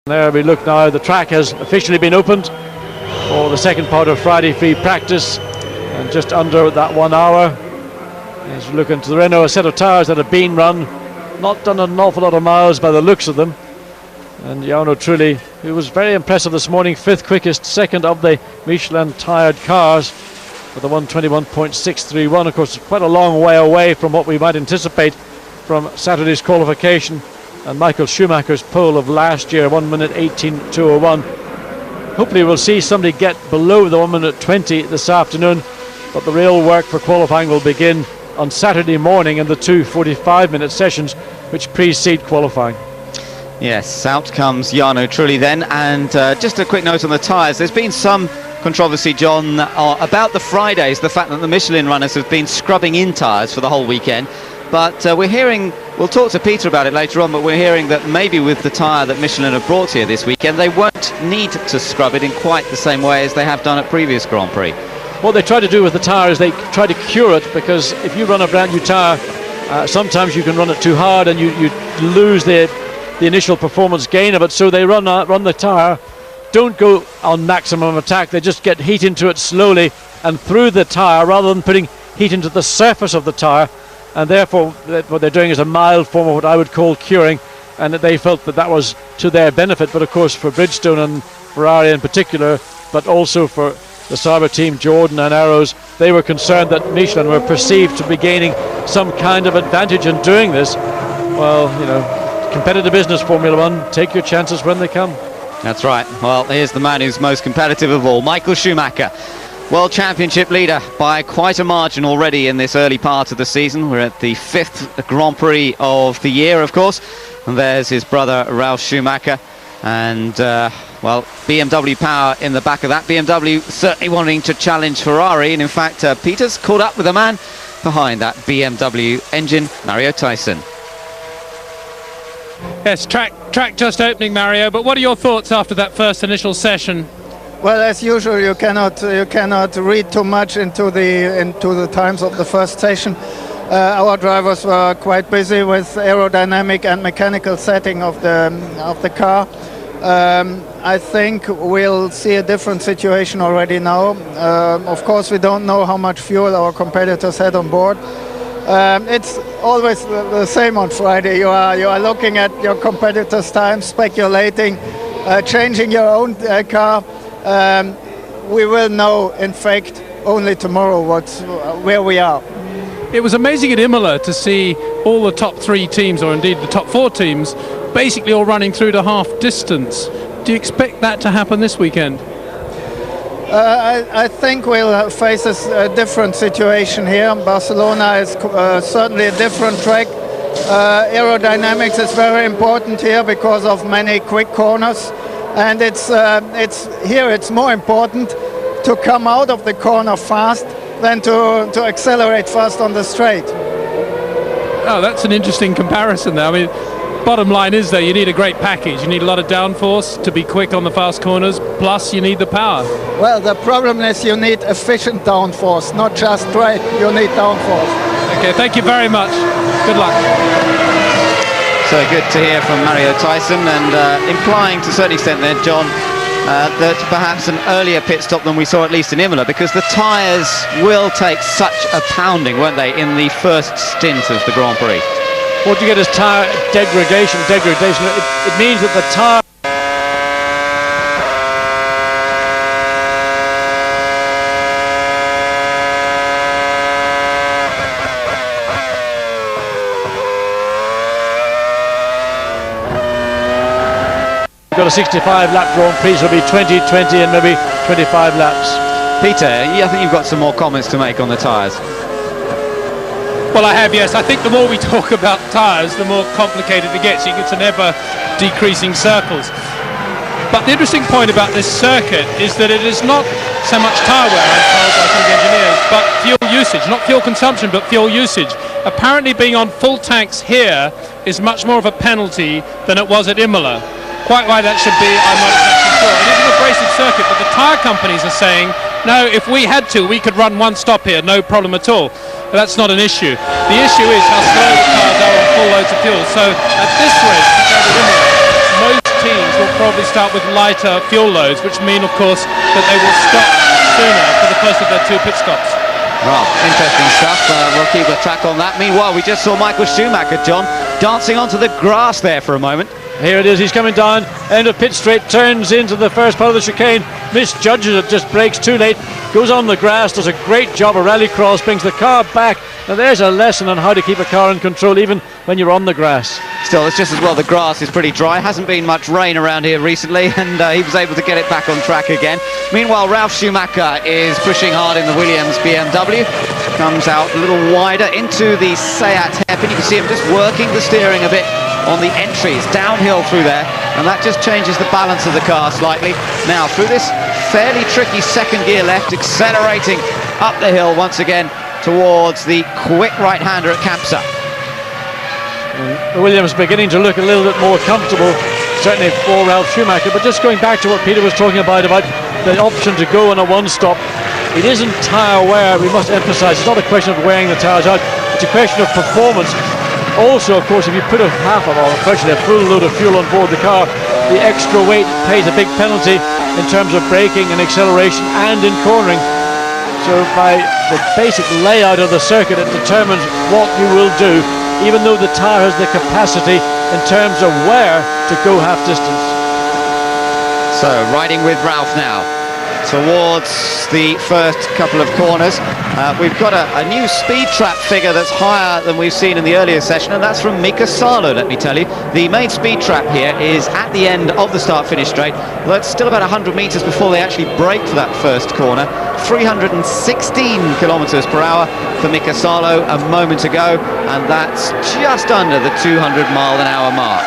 There we look now, the track has officially been opened for the second part of Friday free practice, and just under that 1 hour. As we look into the Renault, a set of tyres that have been run, not done an awful lot of miles by the looks of them. And Jarno Trulli, who was very impressive this morning, fifth quickest, second of the Michelin tired cars with a 1:21.631. Of course, quite a long way away from what we might anticipate from Saturday's qualification and Michael Schumacher's pole of last year, 1:18.201. Hopefully we'll see somebody get below the 1:20 this afternoon, but the real work for qualifying will begin on Saturday morning in the two 45-minute sessions which precede qualifying. Yes, out comes Jarno Trulli then, and just a quick note on the tyres. There's been some controversy, John, about the Fridays, the fact that the Michelin runners have been scrubbing in tyres for the whole weekend. But we're hearing, we'll talk to Peter about it later on, but we're hearing that maybe with the tyre that Michelin have brought here this weekend, they won't need to scrub it in quite the same way as they have done at previous Grand Prix. What they try to do with the tyre is they try to cure it, because if you run a brand new tyre, sometimes you can run it too hard and you lose the initial performance gain of it. So they run the tyre, don't go on maximum attack, they just get heat into it slowly and through the tyre rather than putting heat into the surface of the tyre. And therefore what they're doing is a mild form of what I would call curing, and that they felt that that was to their benefit. But of course for Bridgestone and Ferrari in particular, but also for the Sauber team, Jordan and Arrows, they were concerned that Michelin were perceived to be gaining some kind of advantage in doing this. Well, you know, competitive business, Formula One, take your chances when they come. That's right. Well, here's the man who's most competitive of all, Michael Schumacher. World Championship leader by quite a margin already in this early part of the season. We're at the 5th Grand Prix of the year, of course. And there's his brother, Ralf Schumacher. And, well, BMW power in the back of that. BMW certainly wanting to challenge Ferrari. And, in fact, Peter's caught up with the man behind that BMW engine, Mario Tyson. Yes, track just opening, Mario. But what are your thoughts after that first initial session? Well, as usual, you cannot read too much into the times of the first session. Our drivers were quite busy with aerodynamic and mechanical setting of the car. I think we'll see a different situation already now. Of course, we don't know how much fuel our competitors had on board. It's always the same on Friday. You are looking at your competitors' time, speculating, changing your own car. We will know, in fact, only tomorrow where we are. It was amazing at Imola to see all the top 3 teams, or indeed the top 4 teams, basically all running through to half distance. Do you expect that to happen this weekend? I think we'll face a different situation here. Barcelona is certainly a different track. Aerodynamics is very important here because of many quick corners. And it's more important to come out of the corner fast than to accelerate fast on the straight. Oh, that's an interesting comparison there. I mean, bottom line is though, you need a great package. You need a lot of downforce to be quick on the fast corners, plus you need the power. Well, the problem is you need efficient downforce, not just straight, you need downforce. Okay, thank you very much. Good luck. So good to hear from Mario Tyson, and implying to a certain extent then, John, that perhaps an earlier pit stop than we saw at least in Imola, because the tyres will take such a pounding, won't they, in the first stint of the Grand Prix. What you get is tyre degradation. It means that the tyre got a 65-lap Grand Prix, so it'll be 20, 20 and maybe 25 laps. Peter, I think you've got some more comments to make on the tyres. Well, I have, yes. I think the more we talk about tyres, the more complicated it gets. It gets an ever-decreasing circles. But the interesting point about this circuit is that it is not so much tyre wear, I'm told by some of the engineers, but fuel usage. Not fuel consumption, but fuel usage. Apparently being on full tanks here is much more of a penalty than it was at Imola. Quite why that should be, I'm not exactly sure. It is an abrasive circuit, but the tyre companies are saying, no, if we had to, we could run one stop here, no problem at all. But that's not an issue. The issue is how slow the cars are on full loads of fuel. So at this rate, most teams will probably start with lighter fuel loads, which mean, of course, that they will stop sooner for the first of their 2 pit stops. Well, interesting stuff. We'll keep a track on that. Meanwhile, we just saw Michael Schumacher, John, dancing onto the grass there for a moment. Here it is, he's coming down, end of pit straight, turns into the first part of the chicane, misjudges it, just brakes too late, goes on the grass, does a great job of rallycross, brings the car back. Now there's a lesson on how to keep a car in control even when you're on the grass. Still, it's just as well the grass is pretty dry. Hasn't been much rain around here recently, and he was able to get it back on track again. Meanwhile, Ralf Schumacher is pushing hard in the Williams BMW. Comes out a little wider into the Seat hairpin. You can see him just working the steering a bit on the entries, downhill through there, and that just changes the balance of the car slightly. Now, through this fairly tricky second gear left, accelerating up the hill once again towards the quick right-hander at Kampsa. The Williams beginning to look a little bit more comfortable, certainly for Ralf Schumacher, but just going back to what Peter was talking about the option to go on a one-stop, it isn't tyre wear, we must emphasise, it's not a question of wearing the tyres out, it's a question of performance. Also, of course, if you put virtually a full load of fuel on board the car, the extra weight pays a big penalty in terms of braking and acceleration and in cornering. So by the basic layout of the circuit, it determines what you will do, even though the tyre has the capacity in terms of wear to go half distance. So, riding with Ralf now towards the first couple of corners. We've got a new speed trap figure that's higher than we've seen in the earlier session, and that's from Mika Salo, let me tell you. The main speed trap here is at the end of the start-finish straight. Well, it's still about 100 metres before they actually brake for that first corner. 316 kilometres per hour for Mika Salo a moment ago, and that's just under the 200-mile-an-hour mark.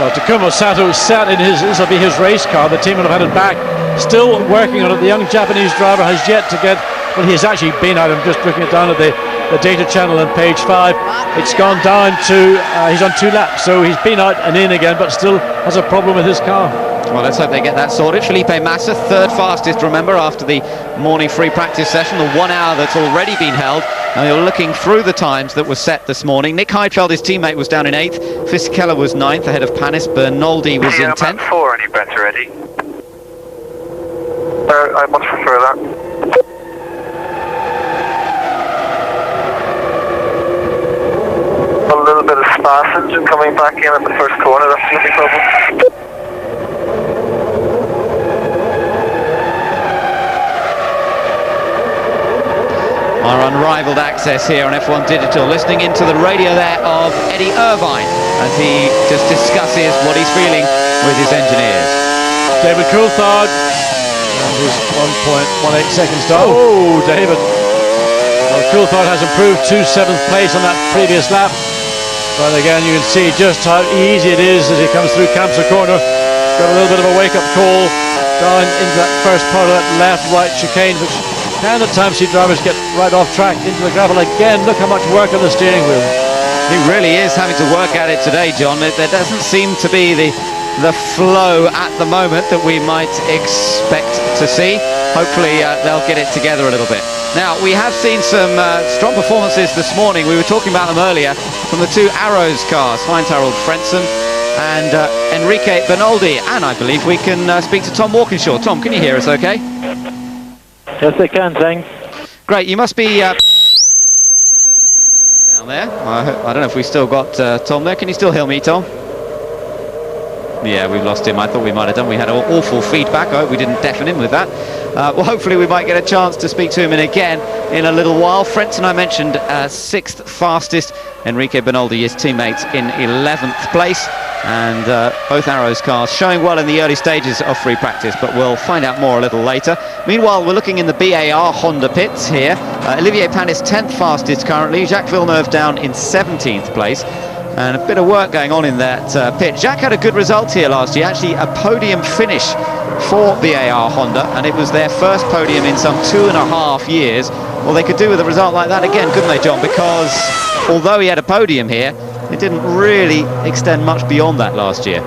Well, Takuma Sato sat in this will be his race car, the team will have had it back, still working on it. The young Japanese driver has yet to get, well, he's actually been out, I'm just looking it down at the data channel on page 5, it's gone down to, he's on 2 laps, so he's been out and in again, but still has a problem with his car. Well, let's hope they get that sorted. Felipe Massa, 3rd fastest, remember, after the morning free practice session, the 1 hour that's already been held. And you're looking through the times that were set this morning. Nick Heidfeld, his teammate, was down in 8th. Fisichella was 9th, ahead of Panis. Bernoldi was in 10th. 4, any better, ready? I much prefer that. A little bit of sparse engine coming back in at the first corner, that's the only problem. Our unrivaled access here on F1 Digital, listening into the radio there of Eddie Irvine as he just discusses what he's feeling with his engineers. David Coulthard and his 1.18 second start. Oh, David. Well, Coulthard has improved to 7th place on that previous lap. But again, you can see just how easy it is as he comes through Kampsa corner. Got a little bit of a wake-up call down into that first part of that left-right chicane, which can at times see drivers get right off track into the gravel again. Look how much work on the steering wheel. He really is having to work at it today, John. There doesn't seem to be the flow at the moment that we might expect to see. Hopefully they'll get it together a little bit. Now, we have seen some strong performances this morning. We were talking about them earlier from the 2 Arrows cars, Heinz-Harald Frentzen and Enrique Bernoldi. And I believe we can speak to Tom Walkinshaw. Tom, can you hear us okay? Yes, I can, thanks. Great, you must be down there. I don't know if we still got Tom there. Can you still hear me, Tom? Yeah, we've lost him. I thought we might have done. We had awful feedback. I hope we didn't deafen him with that. Well, hopefully we might get a chance to speak to him again in a little while. Frentzen, I mentioned, 6th fastest. Enrique Bernoldi, his teammate, in 11th place. And both Arrows cars showing well in the early stages of free practice, but we'll find out more a little later. Meanwhile, we're looking in the BAR Honda pits here. Olivier Panis 10th fastest currently. Jacques Villeneuve down in 17th place. And a bit of work going on in that pit. Jacques had a good result here last year, actually a podium finish for BAR Honda, and it was their first podium in some 2.5 years. Well, they could do with a result like that again, couldn't they, John? Because although he had a podium here, it didn't really extend much beyond that last year.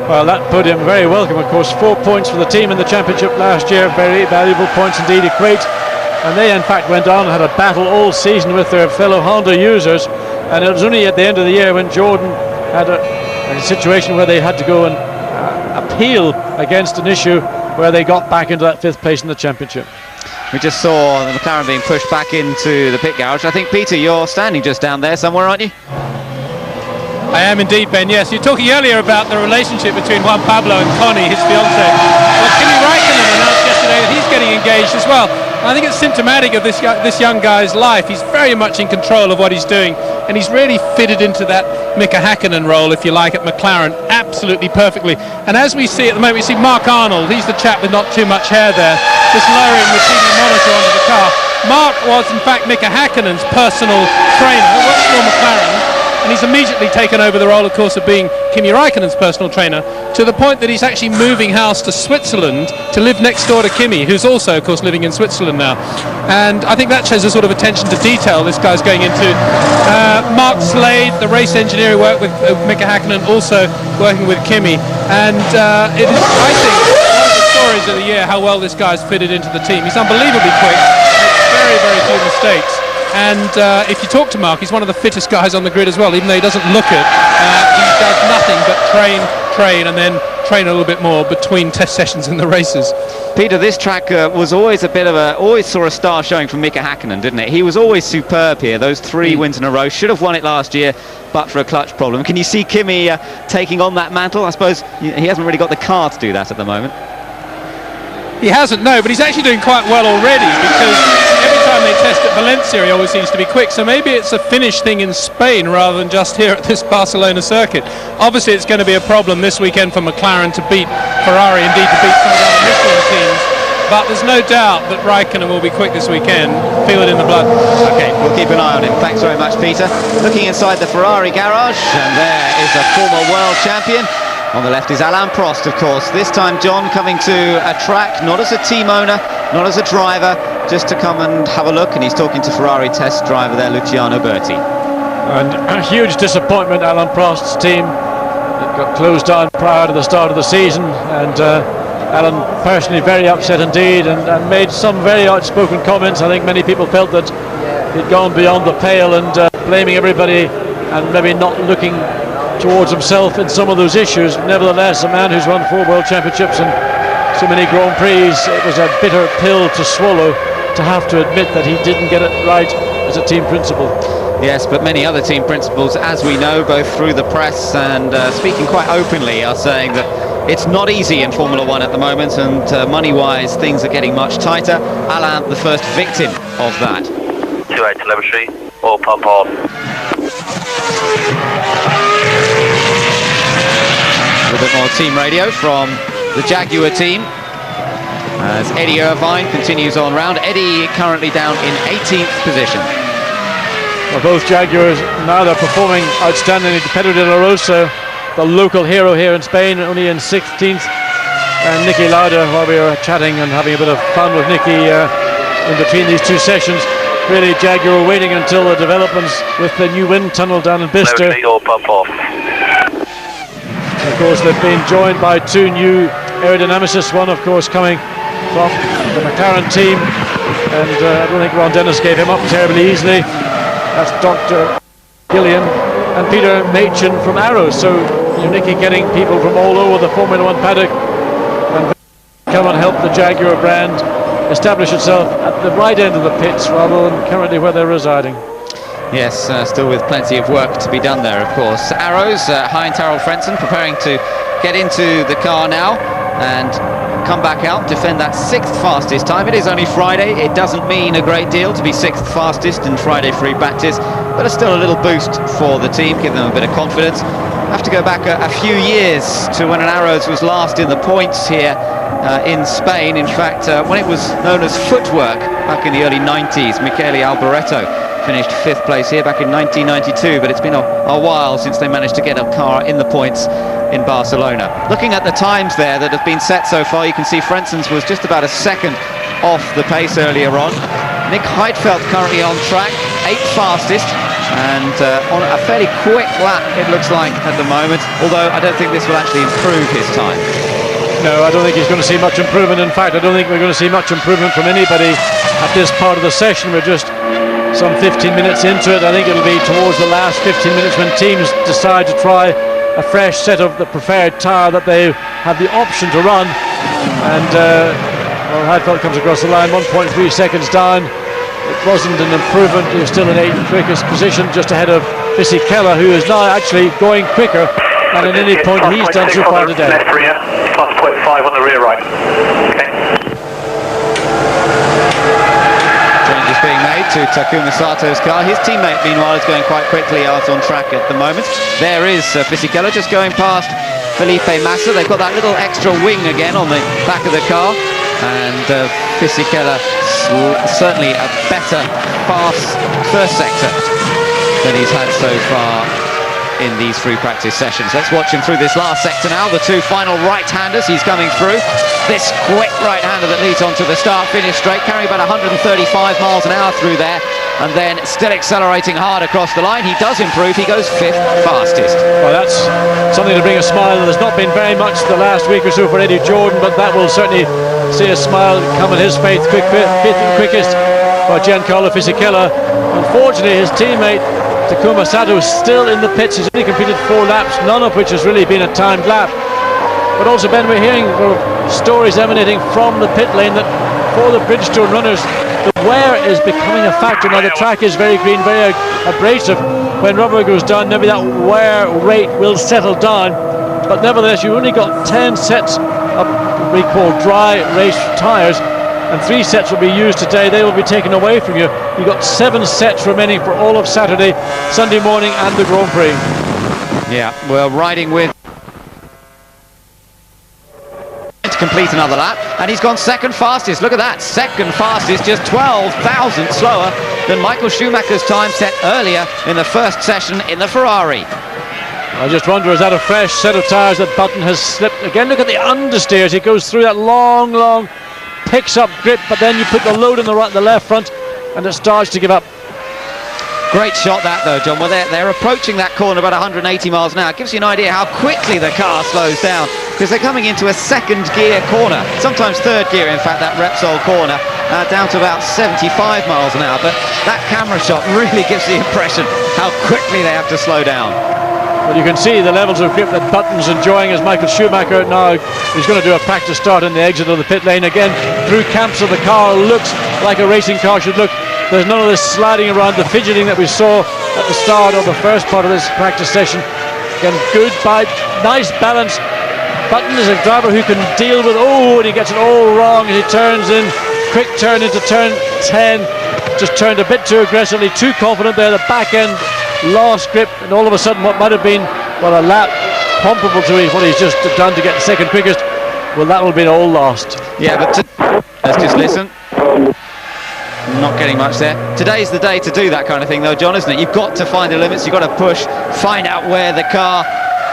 Well, that podium very welcome, of course. 4 points for the team in the championship last year, very valuable points indeed equate. And they in fact went on and had a battle all season with their fellow Honda users, and it was only at the end of the year when Jordan had a situation where they had to go and appeal against an issue where they got back into that 5th place in the championship. We just saw the McLaren being pushed back into the pit garage. I think, Peter, you're standing just down there somewhere, aren't you? I am indeed, Ben, yes. You're talking earlier about the relationship between Juan Pablo and Connie, his fiancée. Well, Kimi Räikkönen announced yesterday that he's getting engaged as well. I think it's symptomatic of this young guy's life. He's very much in control of what he's doing, and he's really fitted into that Mika Häkkinen role, if you like, at McLaren, absolutely perfectly. And as we see at the moment, we see Mark Arnold, he's the chap with not too much hair there, just lowering the TV monitor onto the car. Mark was, in fact, Mika Häkkinen's personal trainer, works for McLaren, and he's immediately taken over the role, of course, of being Kimi Räikkönen's personal trainer, to the point that he's actually moving house to Switzerland to live next door to Kimi, who's also, of course, living in Switzerland now. And I think that shows a sort of attention to detail this guy's going into. Mark Slade, the race engineer who worked with Mika Häkkinen, also working with Kimi. And it is, I think, one of the stories of the year, how well this guy's fitted into the team. He's unbelievably quick, makes very, very few mistakes. And if you talk to Mark, he's one of the fittest guys on the grid as well, even though he doesn't look it. He does nothing but train, and then train a little bit more between test sessions and the races. Peter, this track was always a bit of always saw a star showing from Mika Häkkinen, didn't it? He was always superb here. Those 3 wins in a row. Should have won it last year, but for a clutch problem. Can you see Kimi taking on that mantle? I suppose he hasn't really got the car to do that at the moment. He hasn't, no, but he's actually doing quite well already, because every time they test at Valencia he always seems to be quick, so maybe it's a Finnish thing in Spain rather than just here at this Barcelona circuit. Obviously it's going to be a problem this weekend for McLaren to beat Ferrari, indeed to beat some of the other Michelin teams, but there's no doubt that Räikkönen will be quick this weekend. Feel it in the blood. Okay, we'll keep an eye on him. Thanks very much, Peter. Looking inside the Ferrari garage, and there is a former world champion. On the left is Alain Prost, of course. This time John coming to a track, not as a team owner, not as a driver, just to come and have a look, and he's talking to Ferrari test driver there, Luciano Berti. And a huge disappointment, Alain Prost's team. It got closed down prior to the start of the season, and Alain personally very upset indeed, and made some very outspoken comments. I think many people felt that he'd gone beyond the pale and blaming everybody and maybe not looking towards himself in some of those issues. Nevertheless, a man who's won 4 world championships and so many Grand Prix, it was a bitter pill to swallow to have to admit that he didn't get it right as a team principal. Yes, but many other team principals, as we know, both through the press and speaking quite openly, are saying that it's not easy in Formula 1 at the moment, and money-wise things are getting much tighter. Alain, the first victim of that. 28 telemetry, all pump on. A little bit more team radio from the Jaguar team as Eddie Irvine continues on round. Eddie currently down in 18th position. Well, both Jaguars now they're performing outstandingly. Pedro de la Rosa, the local hero here in Spain, only in 16th. And Nicky Lauda, while we were chatting and having a bit of fun with Nicky in between these 2 sessions, really Jaguar waiting until the developments with the new wind tunnel down in Bicester. All pump off. Of course, they've been joined by 2 new aerodynamicists, one of course coming from the McLaren team, and I don't think Ron Dennis gave him up terribly easily. That's Dr. Gillian and Peter Machin from Arrow. So you're getting people from all over the Formula 1 paddock and come and help the Jaguar brand establish itself at the right end of the pits rather than currently where they're residing. Yes, still with plenty of work to be done there, of course. Arrows, Heinz Harald Frentzen preparing to get into the car now and come back out, defend that 6th fastest time. It is only Friday. It doesn't mean a great deal to be 6th fastest in Friday free practice, but it's still a little boost for the team, give them a bit of confidence. Have to go back a few years to when an Arrows was last in the points here in Spain. In fact, when it was known as Footwork back in the early 90s, Michele Alboreto finished 5th place here back in 1992, but it's been a while since they managed to get a car in the points in Barcelona. Looking at the times there that have been set so far, you can see Frentzen's was just about a second off the pace earlier on. Nick Heidfeld currently on track, 8th fastest, and on a fairly quick lap it looks like at the moment, although I don't think this will actually improve his time. No, I don't think he's going to see much improvement. In fact, I don't think we're going to see much improvement from anybody at this part of the session. We're just some 15 minutes into it. I think it'll be towards the last 15 minutes when teams decide to try a fresh set of the preferred tyre that they have the option to run. And well, Heidfeld comes across the line, 1.3 seconds down. It wasn't an improvement. He was still in 8th quickest position, just ahead of Fisichella, who is now actually going quicker than at any point he's done so far today. Left rear, plus 0.5 on the rear right. Okay. Changes being made to Takuma Sato's car. His teammate, meanwhile, is going quite quickly out on track at the moment. There is Fisichella just going past Felipe Massa. They've got that little extra wing again on the back of the car. And Fisichella certainly a better fast first sector than he's had so far in these free practice sessions. Let's watch him through this last sector now. The two final right-handers, he's coming through. This quick right-hander that leads onto the start-finish straight, carrying about 135 miles an hour through there, and then still accelerating hard across the line. He does improve, he goes 5th fastest. Well, that's something to bring a smile. There's not been very much the last week or so for Eddie Jordan, but that will certainly see a smile come in his fifth quickest by Giancarlo Fisichella. Unfortunately, his teammate Takuma Sato is still in the pits. He's only completed 4 laps, none of which has really been a timed lap. But also, Ben, we're hearing stories emanating from the pit lane that for the Bridgestone runners, the wear is becoming a factor. Now the track is very green, very abrasive. When rubber goes down, maybe that wear rate will settle down. But nevertheless, you've only got 10 sets of what we call dry race tyres, and 3 sets will be used today. They will be taken away from you. You've got 7 sets remaining for all of Saturday, Sunday morning and the Grand Prix. Yeah, we're riding with to complete another lap, and he's gone 2nd fastest. Look at that, 2nd fastest, just 12 thousandths slower than Michael Schumacher's time set earlier in the first session in the Ferrari. I just wonder, is that a fresh set of tyres that Button has slipped? Again, look at the understeers. He goes through that long, picks up grip, but then you put the load on the left front, and it starts to give up. Great shot that though, John. Well, they're approaching that corner about 180 miles an hour. It gives you an idea how quickly the car slows down, because they're coming into a 2nd gear corner, sometimes 3rd gear in fact, that Repsol corner, down to about 75 miles an hour. But that camera shot really gives the impression how quickly they have to slow down. Well, you can see the levels of grip that Button's enjoying as Michael Schumacher now is going to do a practice start in the exit of the pit lane. Again, through camps of the car, looks like a racing car should look. There's none of this sliding around, the fidgeting that we saw at the start of the first part of this practice session. Again, good bite, nice balance. Button is a driver who can deal with, and he gets it all wrong as he turns in. Quick turn into turn 10. Just turned a bit too aggressively, too confident there. The back end lost grip, and all of a sudden what might have been, well, a lap comparable to what he's just done to get 2nd quickest, well, that will have been all lost. Yeah, but let's just listen. Not getting much there. Today's the day to do that kind of thing though, John, isn't it? You've got to find the limits, you've got to push, find out where the car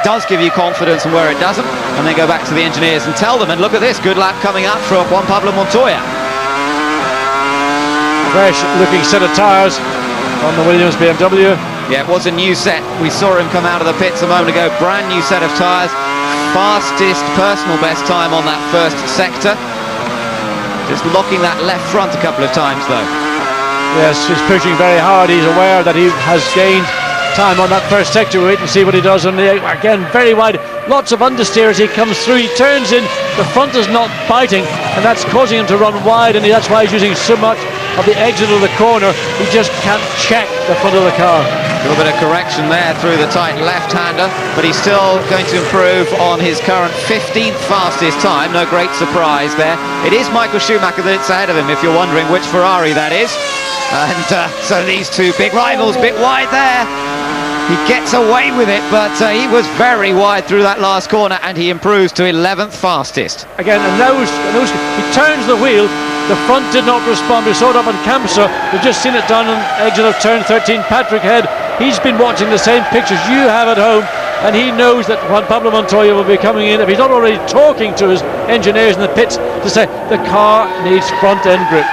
does give you confidence and where it doesn't, and then go back to the engineers and tell them, and look at this, good lap coming up for Juan Pablo Montoya. Fresh looking set of tyres on the Williams BMW. Yeah, it was a new set. We saw him come out of the pits a moment ago, brand new set of tyres, fastest personal best time on that first sector. Just locking that left front a couple of times though. Yes, he's pushing very hard. He's aware that he has gained time on that first sector. We'll wait and see what he does on the, again, very wide. Lots of understeer as he comes through. He turns in, the front is not biting, and that's causing him to run wide, and that's why he's using so much of the exit of the corner. He just can't check the front of the car. A little bit of correction there through the tight left-hander, but he's still going to improve on his current 15th fastest time. No great surprise there. It is Michael Schumacher that's ahead of him, if you're wondering which Ferrari that is. And so these two big rivals, bit wide there. He gets away with it, but he was very wide through that last corner, and he improves to 11th fastest. Again, and he turns the wheel. The front did not respond. We saw it up on Camsa. We've just seen it done on exit of turn 13. Patrick Head, he's been watching the same pictures you have at home, and he knows that Juan Pablo Montoya will be coming in, if he's not already talking to his engineers in the pits, to say the car needs front end grip.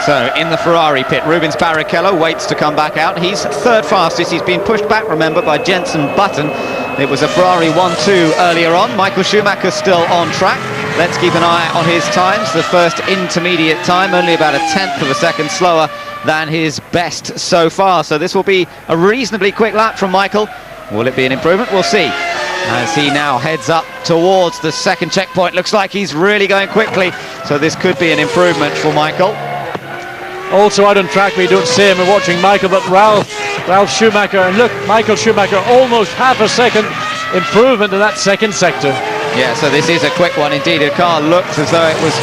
So in the Ferrari pit, Rubens Barrichello waits to come back out. He's 3rd fastest. He's been pushed back, remember, by Jenson Button. It was a Ferrari 1-2 earlier on. Michael Schumacher still on track. Let's keep an eye on his times. The first intermediate time, only about 1/10 of a second slower than his best so far. So this will be a reasonably quick lap from Michael. Will it be an improvement? We'll see. as he now heads up towards the second checkpoint. Looks like he's really going quickly, so this could be an improvement for Michael. Also out on track, we don't see him, we're watching Michael, but Ralf Schumacher, and look, Michael Schumacher, almost half a second improvement in that second sector. Yeah, so this is a quick one indeed. The car looked as though it was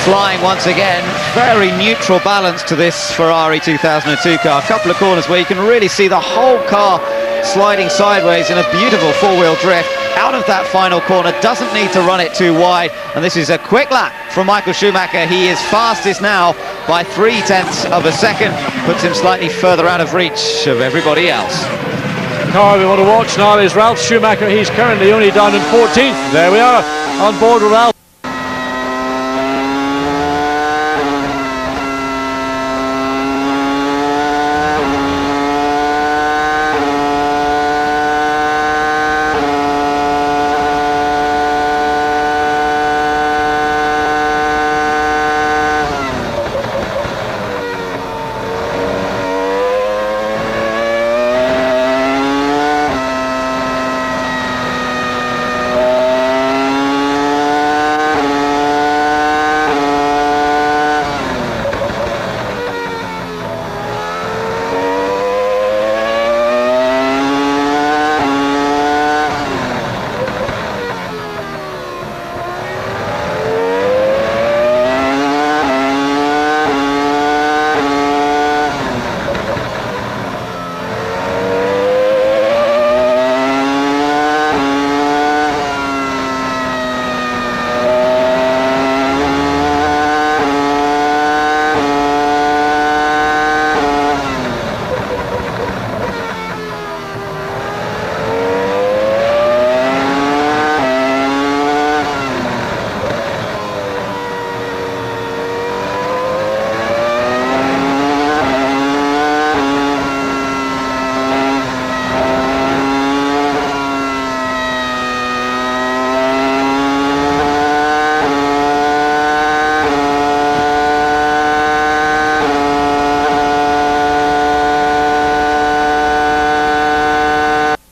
flying once again. Very neutral balance to this Ferrari 2002 car. A couple of corners where you can really see the whole car sliding sideways in a beautiful four-wheel drift out of that final corner. Doesn't need to run it too wide, and this is a quick lap from Michael Schumacher. He is fastest now by 0.3 of a second, puts him slightly further out of reach of everybody else. The car we want to watch now is Ralf Schumacher. He's currently only down in 14th. There we are, on board with Ralf.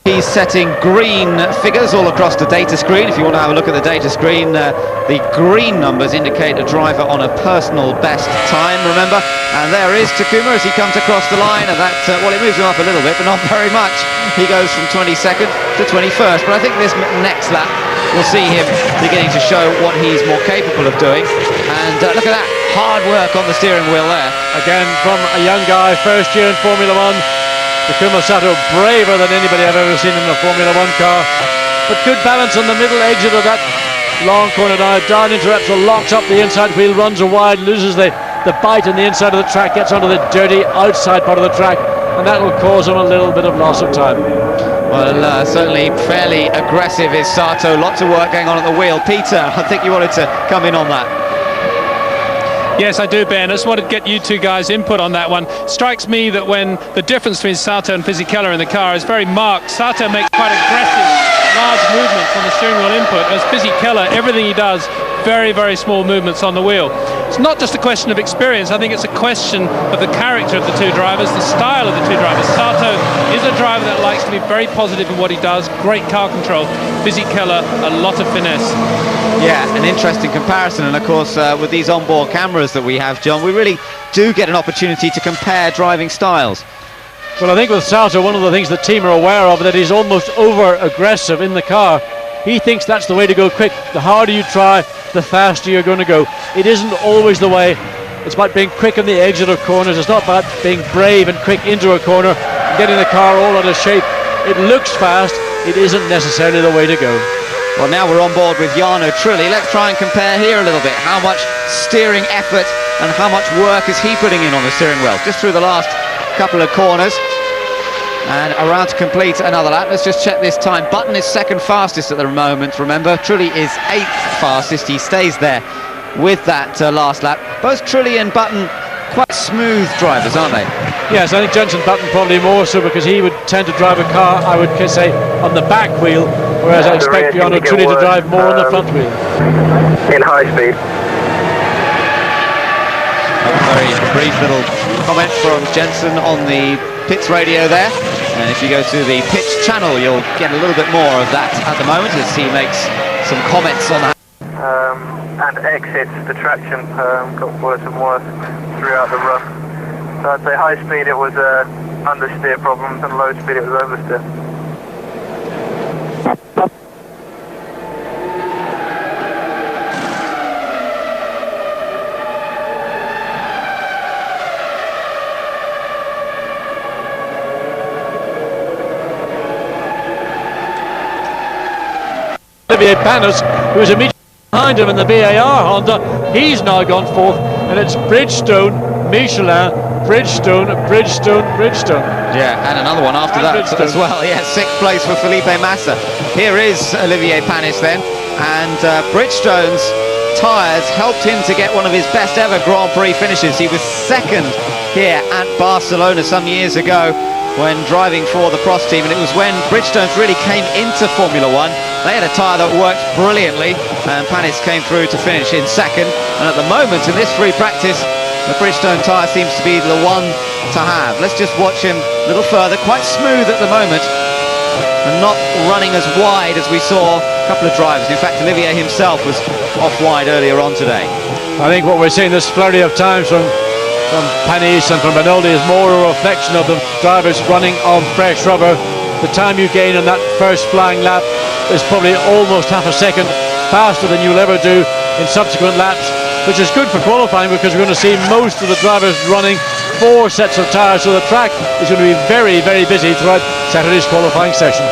He's setting green figures all across the data screen. If you want to have a look at the data screen, the green numbers indicate a driver on a personal best time, remember? And there is Takuma as he comes across the line, and that, well, it moves him up a little bit, but not very much. He goes from 22nd to 21st, but I think this next lap we'll see him beginning to show what he's more capable of doing. And look at that, hard work on the steering wheel there. Again, from a young guy, first year in Formula One. Takuma Sato, braver than anybody I've ever seen in a Formula One car, but good balance on the middle exit of that long corner now. Down interrupts, locks up the inside wheel, runs a wide, loses the bite on the inside of the track, gets onto the dirty outside part of the track, and that will cause him a little bit of loss of time. Well, certainly fairly aggressive is Sato. Lots of work going on at the wheel. Peter, I think you wanted to come in on that. Yes, I do, Ben. I just wanted to get you two guys' input on that one. Strikes me that when the difference between Sato and Fisichella in the car is very marked, Sato makes quite aggressive, large movements on the steering wheel input, as Fisichella, everything he does, very, very small movements on the wheel. It's not just a question of experience. I think it's a question of the character of the two drivers, the style of the two drivers. Sato is a driver that likes to be very positive in what he does, great car control. Fisichella, a lot of finesse. Yeah, an interesting comparison, and of course with these onboard cameras that we have, John, we really do get an opportunity to compare driving styles. Well, I think with Sato, one of the things the team are aware of, that he's almost over-aggressive in the car. He thinks that's the way to go quick. The harder you try, the faster you're going to go. It isn't always the way. It's about being quick on the exit of corners. It's not about being brave and quick into a corner and getting the car all out of shape. It looks fast. It isn't necessarily the way to go. Well, now we're on board with Jarno Trulli. Let's try and compare here a little bit. How much steering effort and how much work is he putting in on the steering wheel? Just through the last couple of corners. And around to complete another lap. Let's just check this time. Button is second fastest at the moment, remember. Trulli is 8th fastest. He stays there with that last lap. Both Trulli and Button quite smooth drivers, aren't they? Yes, I think Jenson Button probably more so, because he would tend to drive a car, I would say, on the back wheel, whereas I expect Jarno Trulli to drive more on the front wheel. In high speed. A very brief little comment from Jenson on the pits radio there. And if you go to the pitch channel, you'll get a little bit more of that at the moment as he makes some comments on that. And exits, the traction got worse and worse throughout the run. So I'd say high speed it was understeer problems and low speed it was oversteer. Olivier Panis, who is immediately behind him in the BAR Honda, he's now gone fourth, and it's Bridgestone, Michelin, Bridgestone, Bridgestone, Bridgestone. Yeah, and another one after that as well. Yeah, 6th place for Felipe Massa. Here is Olivier Panis then, and Bridgestone's tyres helped him to get one of his best ever Grand Prix finishes. He was second here at Barcelona some years ago when driving for the Prost team, and it was when Bridgestone's really came into Formula One. They had a tyre that worked brilliantly, and Panis came through to finish in second. And at the moment, in this free practice, the Bridgestone tyre seems to be the one to have. Let's just watch him a little further. Quite smooth at the moment, and not running as wide as we saw a couple of drivers. In fact, Olivier himself was off wide earlier on today. I think what we're seeing, this flurry of times from Panis and from Benoldi, is more a reflection of the drivers running on fresh rubber. The time you gain on that first flying lap is probably almost half a second faster than you'll ever do in subsequent laps, which is good for qualifying because we're going to see most of the drivers running 4 sets of tyres, so the track is going to be very, very busy throughout Saturday's qualifying session.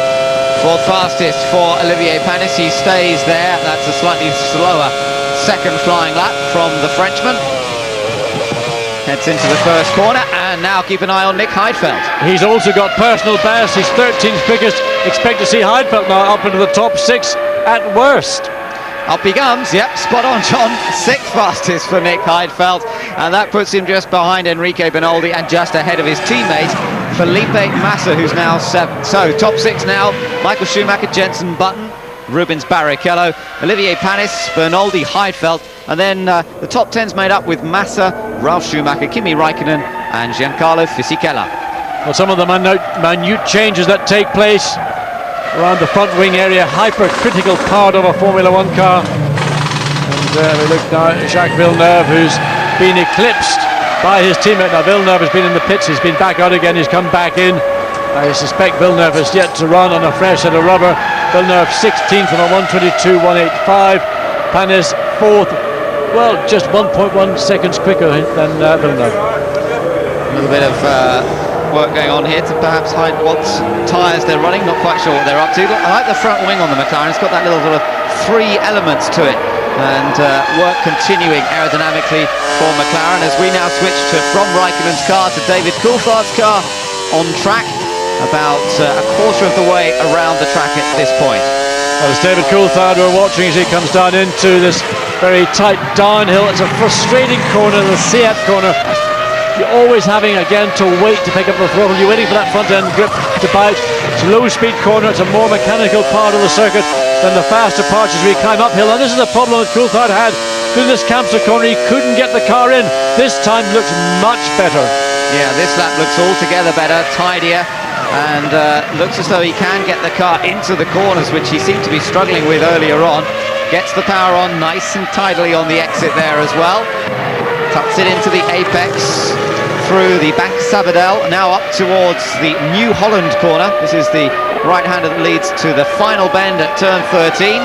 4th fastest for Olivier Panis. He stays there. That's a slightly slower second flying lap from the Frenchman. Heads into the first corner, and now keep an eye on Nick Heidfeld. He's also got personal best. He's 13th quickest. Expect to see Heidfeld now up into the top 6 at worst. Up he comes, yep, spot on, John. 6th fastest for Nick Heidfeld, and that puts him just behind Enrique Benoldi and just ahead of his teammate Felipe Massa, who's now 7th. So top 6 now: Michael Schumacher, Jenson Button, Rubens Barrichello, Olivier Panis, Benoldi, Heidfeld, and then the top 10's made up with Massa, Ralf Schumacher, Kimi Räikkönen and Giancarlo Fisichella. Well, some of the minute changes that take place around the front wing area, hypercritical part of a Formula One car. And we look now at Jacques Villeneuve, who's been eclipsed by his teammate. Now Villeneuve has been in the pits, he's been back out again, he's come back in. I suspect Villeneuve has yet to run on a fresh set of rubber. Villeneuve 16th on a 1:22.185. Panis 4th, well, just 1.1 seconds quicker than Villeneuve. A little bit of work going on here to perhaps hide what tyres they're running. Not quite sure what they're up to. I like the front wing on the McLaren. It's got that little sort of 3 elements to it, and work continuing aerodynamically for McLaren as we now switch from Raikkonen's car to David Coulthard's car on track, about a quarter of the way around the track at this point. Well, it's David Coulthard we're watching as he comes down into this very tight downhill. It's a frustrating corner, the Seat corner. You're always having, again, to wait to pick up the throttle. You're waiting for that front end grip to bite. It's a low speed corner. It's a more mechanical part of the circuit than the faster parts as we climb uphill. And this is a problem that Coulthard had through this Campster corner. He couldn't get the car in. This time looks much better. Yeah, this lap looks altogether better, tidier, and looks as though he can get the car into the corners, which he seemed to be struggling with earlier on. Gets the power on nice and tidily on the exit there as well. Tucks it into the apex through the Bank Sabadell, now up towards the New Holland corner. This is the right-hander that leads to the final bend at turn 13.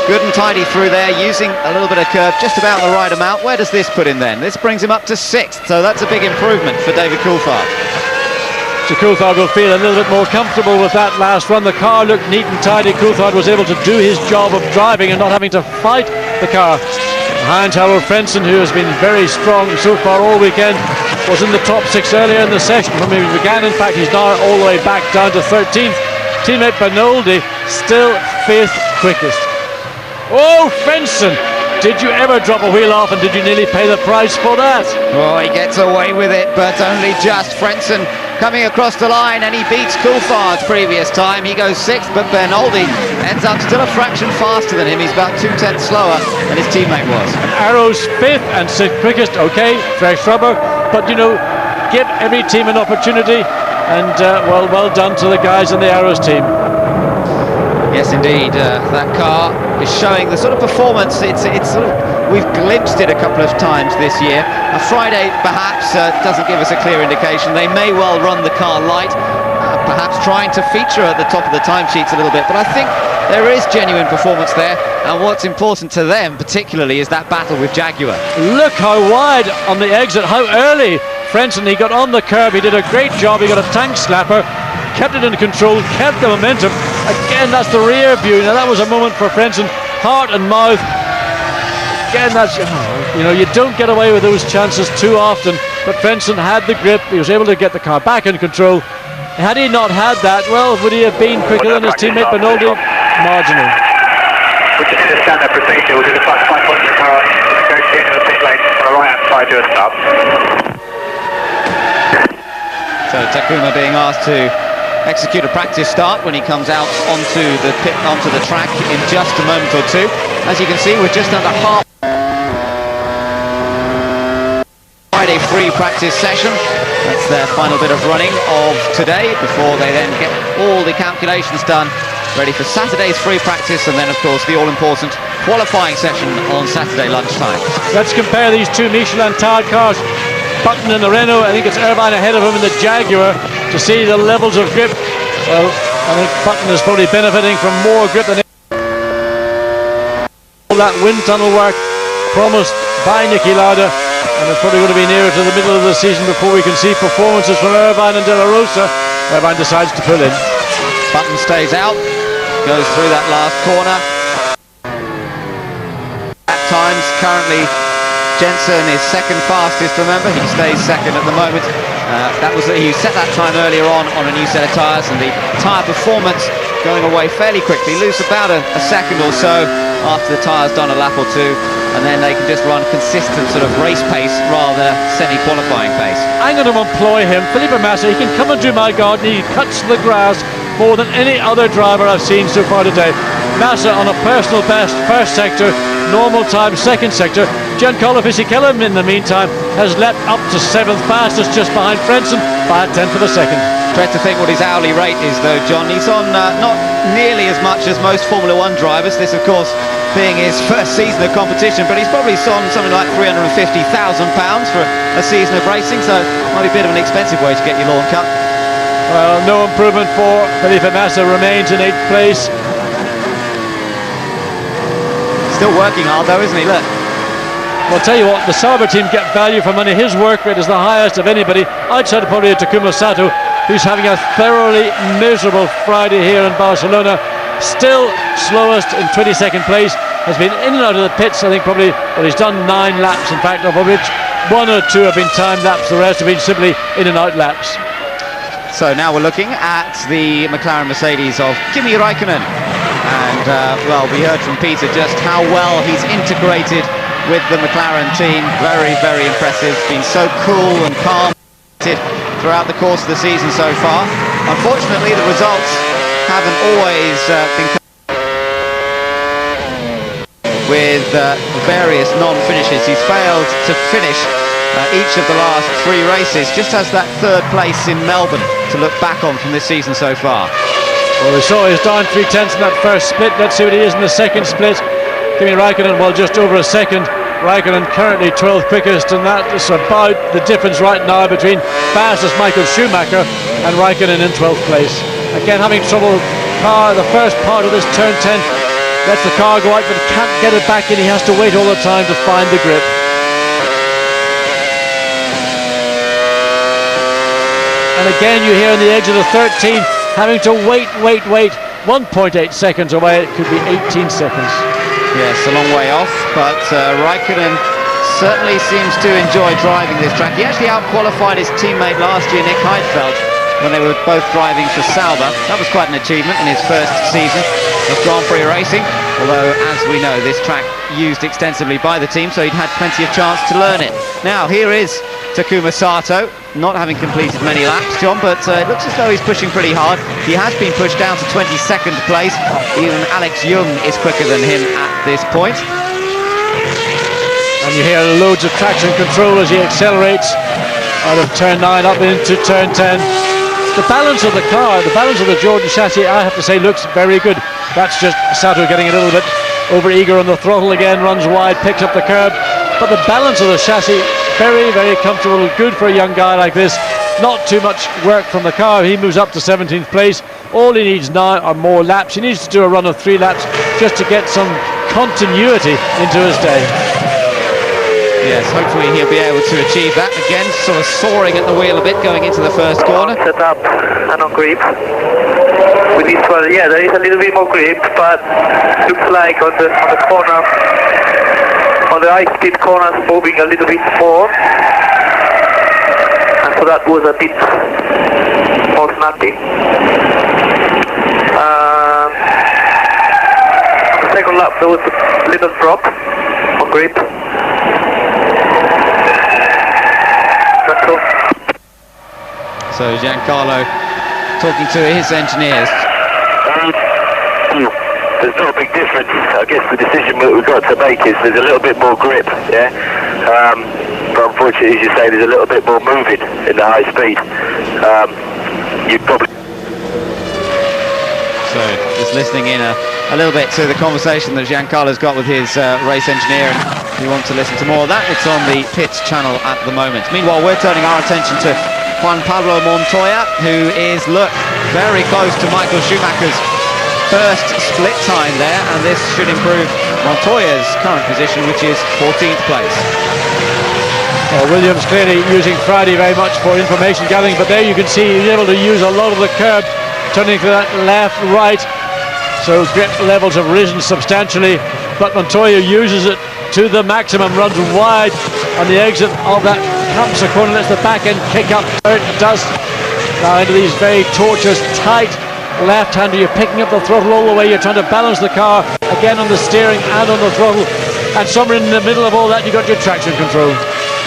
Good and tidy through there, using a little bit of curve, just about the right amount. Where does this put him then? This brings him up to 6th, so that's a big improvement for David Coulthard. So Coulthard will feel a little bit more comfortable with that last run. The car looked neat and tidy. Coulthard was able to do his job of driving and not having to fight the car. Behind Harold Frentzen, who has been very strong so far all weekend, was in the top 6 earlier in the session when we began. In fact, he's now all the way back down to 13th. Teammate Benoldi still 5th quickest. Oh, Frentzen! Did you ever drop a wheel off, and did you nearly pay the price for that? Oh, he gets away with it, but only just. Frentzen coming across the line, and he beats Coulthard's previous time. He goes 6th, but Benoldi ends up still a fraction faster than him. He's about 2/10 slower than his teammate was. And Arrow's 5th and 6th quickest. Okay, fresh rubber, but you know, give every team an opportunity. and well done to the guys in the Arrows team. Yes, indeed. That car is showing the sort of performance. It's sort of, we've glimpsed it a couple of times this year. A Friday perhaps doesn't give us a clear indication. They may well run the car light, perhaps trying to feature at the top of the timesheets a little bit. But I think there is genuine performance there, and what's important to them particularly is that battle with Jaguar. Look how wide on the exit, how early Frentzen, he got on the curb, he did a great job, he got a tank slapper, kept it in control, kept the momentum. Again, that's the rear view. Now that was a moment for Frentzen, heart and mouth. Again, that's, you know, you don't get away with those chances too often, but Frentzen had the grip, he was able to get the car back in control. Had he not had that, well, would he have been quicker than his teammate Benoldi? Marginal. We just need a standard procedure. We'll do the 5 points of car, go into the pit lane on the right hand side, do a stop. So Takuma being asked to execute a practice start when he comes out onto the track in just a moment or two. As you can see, we're just under half Friday free practice session. That's their final bit of running of today before they then get all the calculations done, ready for Saturday's free practice, and then of course the all-important qualifying session on Saturday lunchtime. Let's compare these two Michelin tire cars. Button in the Renault, I think it's Irvine ahead of him in the Jaguar, to see the levels of grip. Well, I think Button is probably benefiting from more grip than all that wind tunnel work promised by Niki Lauda, and it's probably going to be nearer to the middle of the season before we can see performances from Irvine and De La Rosa. Irvine decides to pull in. Button stays out, goes through that last corner. At times, currently Jensen is second fastest, remember, he stays second at the moment. He set that time earlier on a new set of tyres, and the tyre performance going away fairly quickly, lose about a second or so after the tyre's done a lap or two, and then they can just run consistent sort of race pace rather semi-qualifying pace. I'm going to employ him, Felipe Massa. He can come and do my garden, he cuts the grass more than any other driver I've seen so far today. Massa on a personal best first sector, normal time second sector. Giancarlo Fisichella in the meantime has leapt up to 7th fastest, just behind Frentzen by a tenth of a second. Dread to think what his hourly rate is though, John. He's on not nearly as much as most Formula 1 drivers, this of course being his first season of competition, but he's probably on something like £350,000 for a season of racing, so it might be a bit of an expensive way to get your lawn cut. Well, no improvement for Felipe Massa, remains in 8th place. Still working hard though, isn't he? Look. Well, I'll tell you what, the Sauber team get value for money. His work rate is the highest of anybody, outside of probably Takuma Sato, who's having a thoroughly miserable Friday here in Barcelona. Still slowest in 22nd place, has been in and out of the pits. I think probably, well, he's done 9 laps in fact, of which 1 or 2 have been timed laps, the rest have been simply in and out laps. So now we're looking at the McLaren Mercedes of Kimi Räikkönen, and well, we heard from Peter just how well he's integrated with the McLaren team. Very, very impressive, been so cool and calm throughout the course of the season so far. Unfortunately, the results haven't always been with various non-finishes. He's failed to finish each of the last 3 races, just has that 3rd place in Melbourne to look back on from this season so far. Well, we saw he's down 3 tenths in that first split. Let's see what he is in the second split. Kimi Räikkönen, well, just over a second. Räikkönen currently 12th quickest, and that is about the difference right now between fastest Michael Schumacher and Räikkönen in 12th place. Again, having trouble car the first part of this turn 10. Lets the car go out, but can't get it back in. He has to wait all the time to find the grip. And again, you hear on the edge of the 13, having to wait. 1.8 seconds away, it could be 18 seconds. Yes, a long way off, but Räikkönen certainly seems to enjoy driving this track. He actually out-qualified his teammate last year, Nick Heidfeld, when they were both driving for Sauber. That was quite an achievement in his first season of Grand Prix racing, although, as we know, this track used extensively by the team, so he'd had plenty of chance to learn it. Now, here is Takuma Sato, not having completed many laps, John, but it looks as though he's pushing pretty hard. He has been pushed down to 22nd place. Even Alex Young is quicker than him at this point. And you hear loads of traction control as he accelerates out of turn 9 up into turn 10. the balance of the car, the balance of the Jordan chassis, I have to say, looks very good. That's just Sato getting a little bit over eager on the throttle again, runs wide, picks up the curb. But the balance of the chassis, very, very comfortable, good for a young guy like this. Not too much work from the car. He moves up to 17th place. All he needs now are more laps. He needs to do a run of 3 laps just to get some continuity into his day. Yes, hopefully he'll be able to achieve that. Again, sort of soaring at the wheel a bit going into the first corner. Set up and on grip. With this one, yeah, there is a little bit more grip, but looks like on the corner, on the high-speed corners, moving a little bit more. And so that was a bit more snappy. On the second lap, there was a little drop on grip. So Giancarlo talking to his engineers. There's not a big difference. I guess the decision that we've got to make is there's a little bit more grip, yeah. But unfortunately, as you say, there's a little bit more moving in the high speed. You'd probably. So just listening in a little bit to the conversation that Giancarlo's got with his race engineer, and if you want to listen to more of that, it's on the pits channel at the moment. Meanwhile, we're turning our attention to Juan Pablo Montoya, who is, look, very close to Michael Schumacher's first split time there, and this should improve Montoya's current position, which is 14th place. Well, Williams clearly using Friday very much for information gathering, but there you can see he's able to use a lot of the curb, turning to that left, right, so grip levels have risen substantially, but Montoya uses it to the maximum, runs wide on the exit of that Hampshire corner, lets the back end kick up, it does now into these very tortuous, tight left-hander. You're picking up the throttle all the way, you're trying to balance the car, again on the steering and on the throttle, and somewhere in the middle of all that you've got your traction control.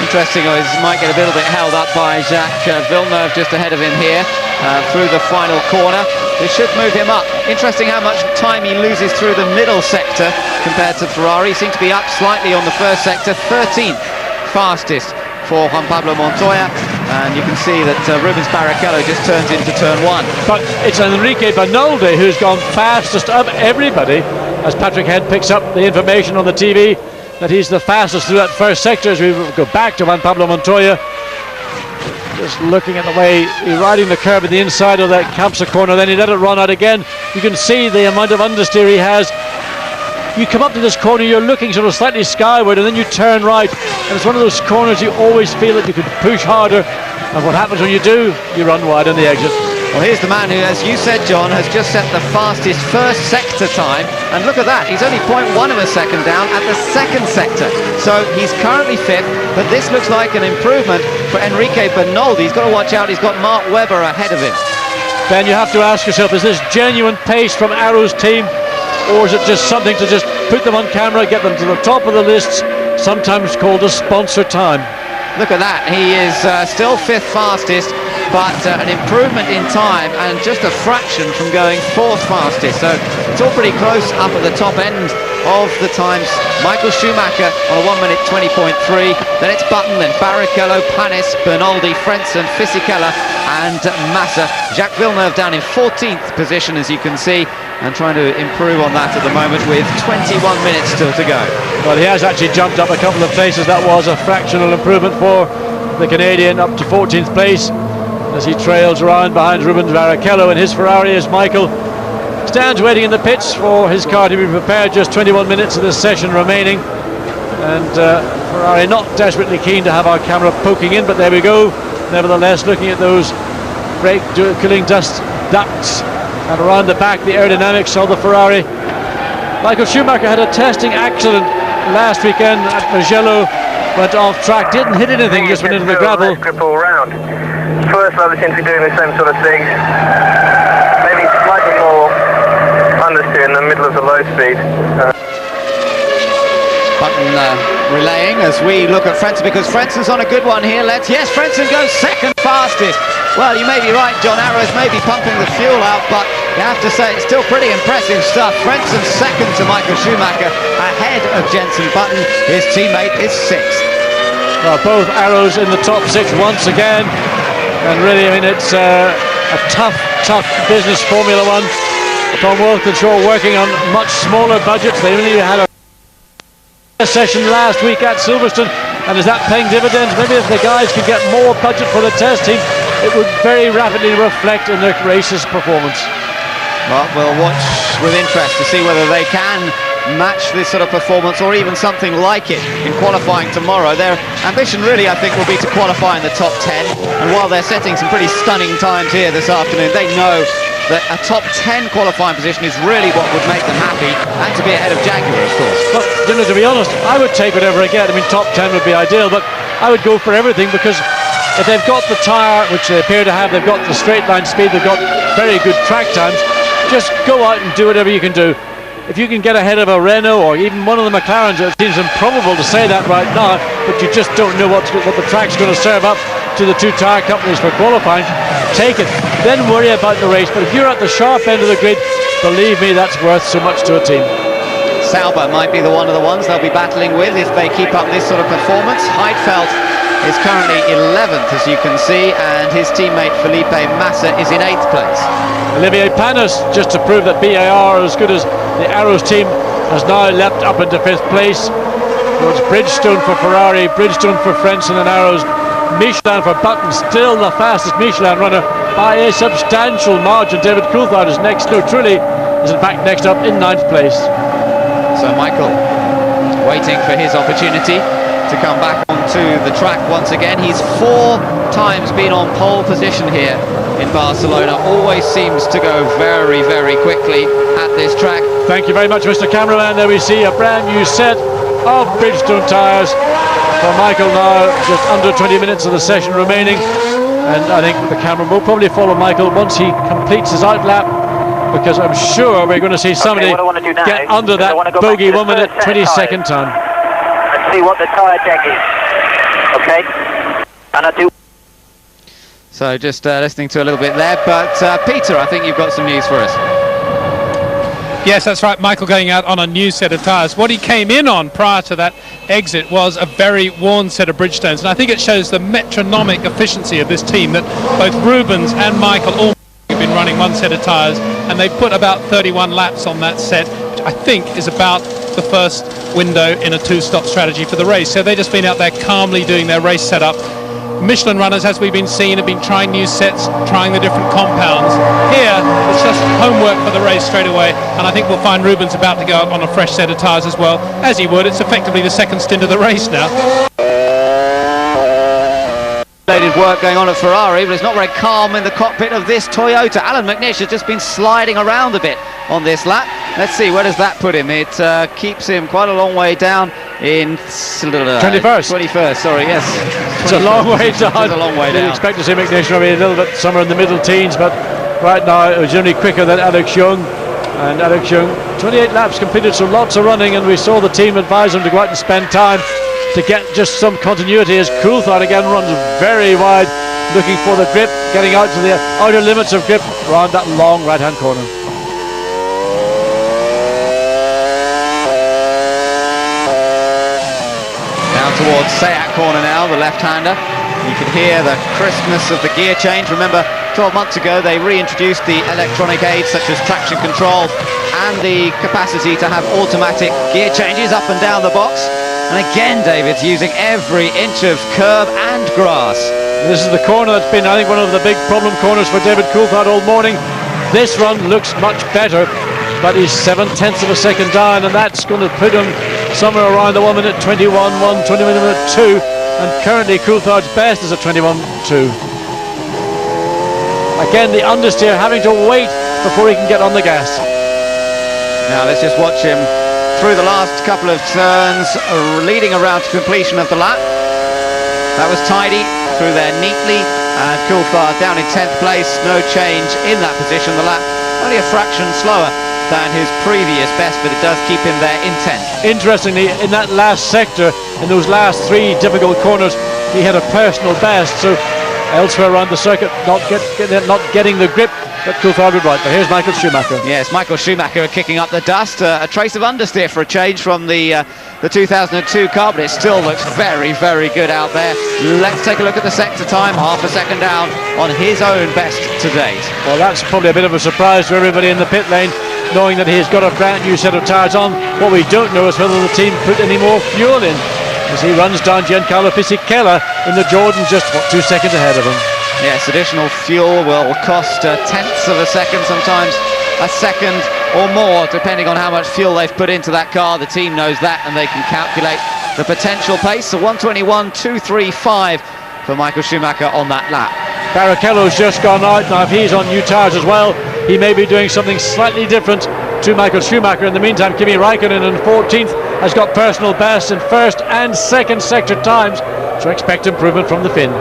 Interesting, is might get a little bit held up by Jacques Villeneuve just ahead of him here through the final corner. This should move him up. Interesting how much time he loses through the middle sector compared to Ferrari. He seems to be up slightly on the first sector, 13th fastest for Juan Pablo Montoya, and you can see that Rubens Barrichello just turns into turn 1. But it's Enrique Bernoldi who's gone fastest of everybody, as Patrick Head picks up the information on the TV that he's the fastest through that first sector. As we go back to Juan Pablo Montoya, just looking at the way he's riding the curb at the inside of that Kampsa corner, then he let it run out again. You can see the amount of understeer he has. You come up to this corner, you're looking sort of slightly skyward, and then you turn right, and it's one of those corners you always feel that you could push harder, and what happens when you do? You run wide on the exit. Well, here's the man who, as you said, John, has just set the fastest first sector time, and look at that, he's only 0.1 of a second down at the second sector, so he's currently 5th, but this looks like an improvement for Enrique Bernoldi. He's got to watch out, he's got Mark Webber ahead of him. Ben, you have to ask yourself, is this genuine pace from Arrow's team, or is it just something to just put them on camera, get them to the top of the lists, sometimes called a sponsor time? Look at that, he is still 5th fastest, but an improvement in time and just a fraction from going 4th fastest, so it's all pretty close up at the top end of the times. Michael Schumacher on a 1 minute 20.3, then it's Button, then Barrichello, Panis, Bernoldi, Frentzen, Fisichella and Massa. Jacques Villeneuve down in 14th position, as you can see, and trying to improve on that at the moment with 21 minutes still to go. Well, he has actually jumped up a couple of places. That was a fractional improvement for the Canadian, up to 14th place, as he trails around behind Rubens Barrichello in his Ferrari, as Michael stands waiting in the pits for his car to be prepared. Just 21 minutes of this session remaining, and Ferrari not desperately keen to have our camera poking in, but there we go. Nevertheless, looking at those brake cooling dust ducts and around the back, the aerodynamics of the Ferrari. Michael Schumacher had a testing accident last weekend at Mugello, went off track, didn't hit anything, just went into the gravel. Grip all round. First lap they seem to be doing the same sort of thing. Maybe slightly more understeer in the middle of the low speed. Button relaying as we look at Frentzen, because Frentzen's on a good one here. Yes, Frentzen goes 2nd fastest. Well, you may be right, John. Arrows may be pumping the fuel out, but you have to say it's still pretty impressive stuff. Frentzen 2nd to Michael Schumacher, ahead of Jenson Button. His teammate is 6th. Well, both Arrows in the top 6 once again, and really, I mean, it's a tough business, Formula One. Tom Walkinshaw working on much smaller budgets. They only had a session last week at Silverstone, and is that paying dividends? Maybe if the guys could get more budget for the test team, it would very rapidly reflect in their race's performance. Well, we'll watch with interest to see whether they can match this sort of performance or even something like it in qualifying tomorrow. Their ambition really, I think, will be to qualify in the top 10, and while they're setting some pretty stunning times here this afternoon, they know that a top 10 qualifying position is really what would make them happy, and to be ahead of Jaguar, of course. But, you know, to be honest, I would take whatever I get. I mean, top 10 would be ideal, but I would go for everything, because if they've got the tyre, which they appear to have, they've got the straight line speed, they've got very good track times, just go out and do whatever you can do. If you can get ahead of a Renault or even one of the McLarens, it seems improbable to say that right now, but you just don't know what the track's going to serve up to the two tyre companies for qualifying. Take it, then worry about the race. But if you're at the sharp end of the grid, believe me, that's worth so much to a team. Sauber might be one of the ones they'll be battling with if they keep up this sort of performance. Heidfeld is currently 11th, as you can see, and his teammate Felipe Massa is in 8th place. Olivier Panis, just to prove that BAR are as good as the Arrows team, has now leapt up into 5th place. It's Bridgestone for Ferrari, Bridgestone for Frentzen and Arrows, Michelin for Button, still the fastest Michelin runner by a substantial margin. David Coulthard is next, no, truly is in fact next up in 9th place. So Michael waiting for his opportunity to come back onto the track once again. He's 4 times been on pole position here in Barcelona. Always seems to go very, very quickly at this track. Thank you very much, Mr. Cameraman. There we see a brand new set of Bridgestone tyres for Michael now. Just under 20 minutes of the session remaining, and I think the camera will probably follow Michael once he completes his outlap, because I'm sure we're going to see somebody get under that bogey 1 minute 22nd time. And see what the tyre deck is. Okay? And I do. So just listening to a little bit there, but Peter, I think you've got some news for us. Yes, that's right. Michael going out on a new set of tyres. What he came in on prior to that exit was a very worn set of Bridgestones, and I think it shows the metronomic efficiency of this team, that both Rubens and Michael all have been running one set of tyres, and they've put about 31 laps on that set, which I think is about the first window in a 2-stop strategy for the race. So they've just been out there calmly doing their race setup. Michelin runners, as we've been seeing, have been trying new sets, trying the different compounds. Here, it's just homework for the race straight away, and I think we'll find Rubens about to go out on a fresh set of tyres as well, as he would. It's effectively the second stint of the race now. Work going on at Ferrari, but it's not very calm in the cockpit of this Toyota. Alan McNish has just been sliding around a bit on this lap. Let's see, where does that put him? It keeps him quite a long way down in 21st, sorry, yes. It's a long way down. It's a long way down. You'd expect to see McNish maybe a little bit somewhere in the middle teens, but right now it was only quicker than Alex Young. And Alex Young, 28 laps completed, so lots of running, and we saw the team advise him to go out and spend time to get just some continuity, as Coulthard again runs very wide, looking for the grip, getting out to the outer limits of grip around that long right-hand corner. Down towards Sayat corner now, the left-hander. You can hear the crispness of the gear change. Remember, 12 months ago they reintroduced the electronic aids such as traction control and the capacity to have automatic gear changes up and down the box. And again, David's using every inch of curb and grass. This is the corner that's been, I think, one of the big problem corners for David Coulthard all morning. This run looks much better, but he's 7/10 of a second down, and that's going to put him somewhere around the 1 minute 21.1, 20 minute 2, and currently Coulthard's best is at 21.2. Again, the understeer having to wait before he can get on the gas. Now let's just watch him through the last couple of turns, leading around to completion of the lap. That was tidy, through there neatly, and Coulthard down in 10th place, no change in that position. The lap only a fraction slower than his previous best, but it does keep him there in 10th. Interestingly, in that last sector, in those last 3 difficult corners, he had a personal best, so elsewhere around the circuit, not getting the grip that Coulthard would right. But here's Michael Schumacher. Yes, Michael Schumacher kicking up the dust. A trace of understeer for a change from the 2002 car, but it still looks very, very good out there. Let's take a look at the sector time. Half a second down on his own best to date. Well, that's probably a bit of a surprise to everybody in the pit lane, knowing that he's got a brand new set of tyres on. What we don't know is whether the team put any more fuel in, as he runs down Giancarlo Fisichella in the Jordan, just 2 seconds ahead of him. Yes, additional fuel will cost tenths of a second, sometimes a second or more, depending on how much fuel they've put into that car. The team knows that, and they can calculate the potential pace. So 1:21.235 for Michael Schumacher on that lap. Barrichello's just gone out. Now, if he's on new tyres as well, he may be doing something slightly different to Michael Schumacher. In the meantime, Kimi Raikkonen in 14th has got personal bests in first and second sector times, so expect improvement from the Finn.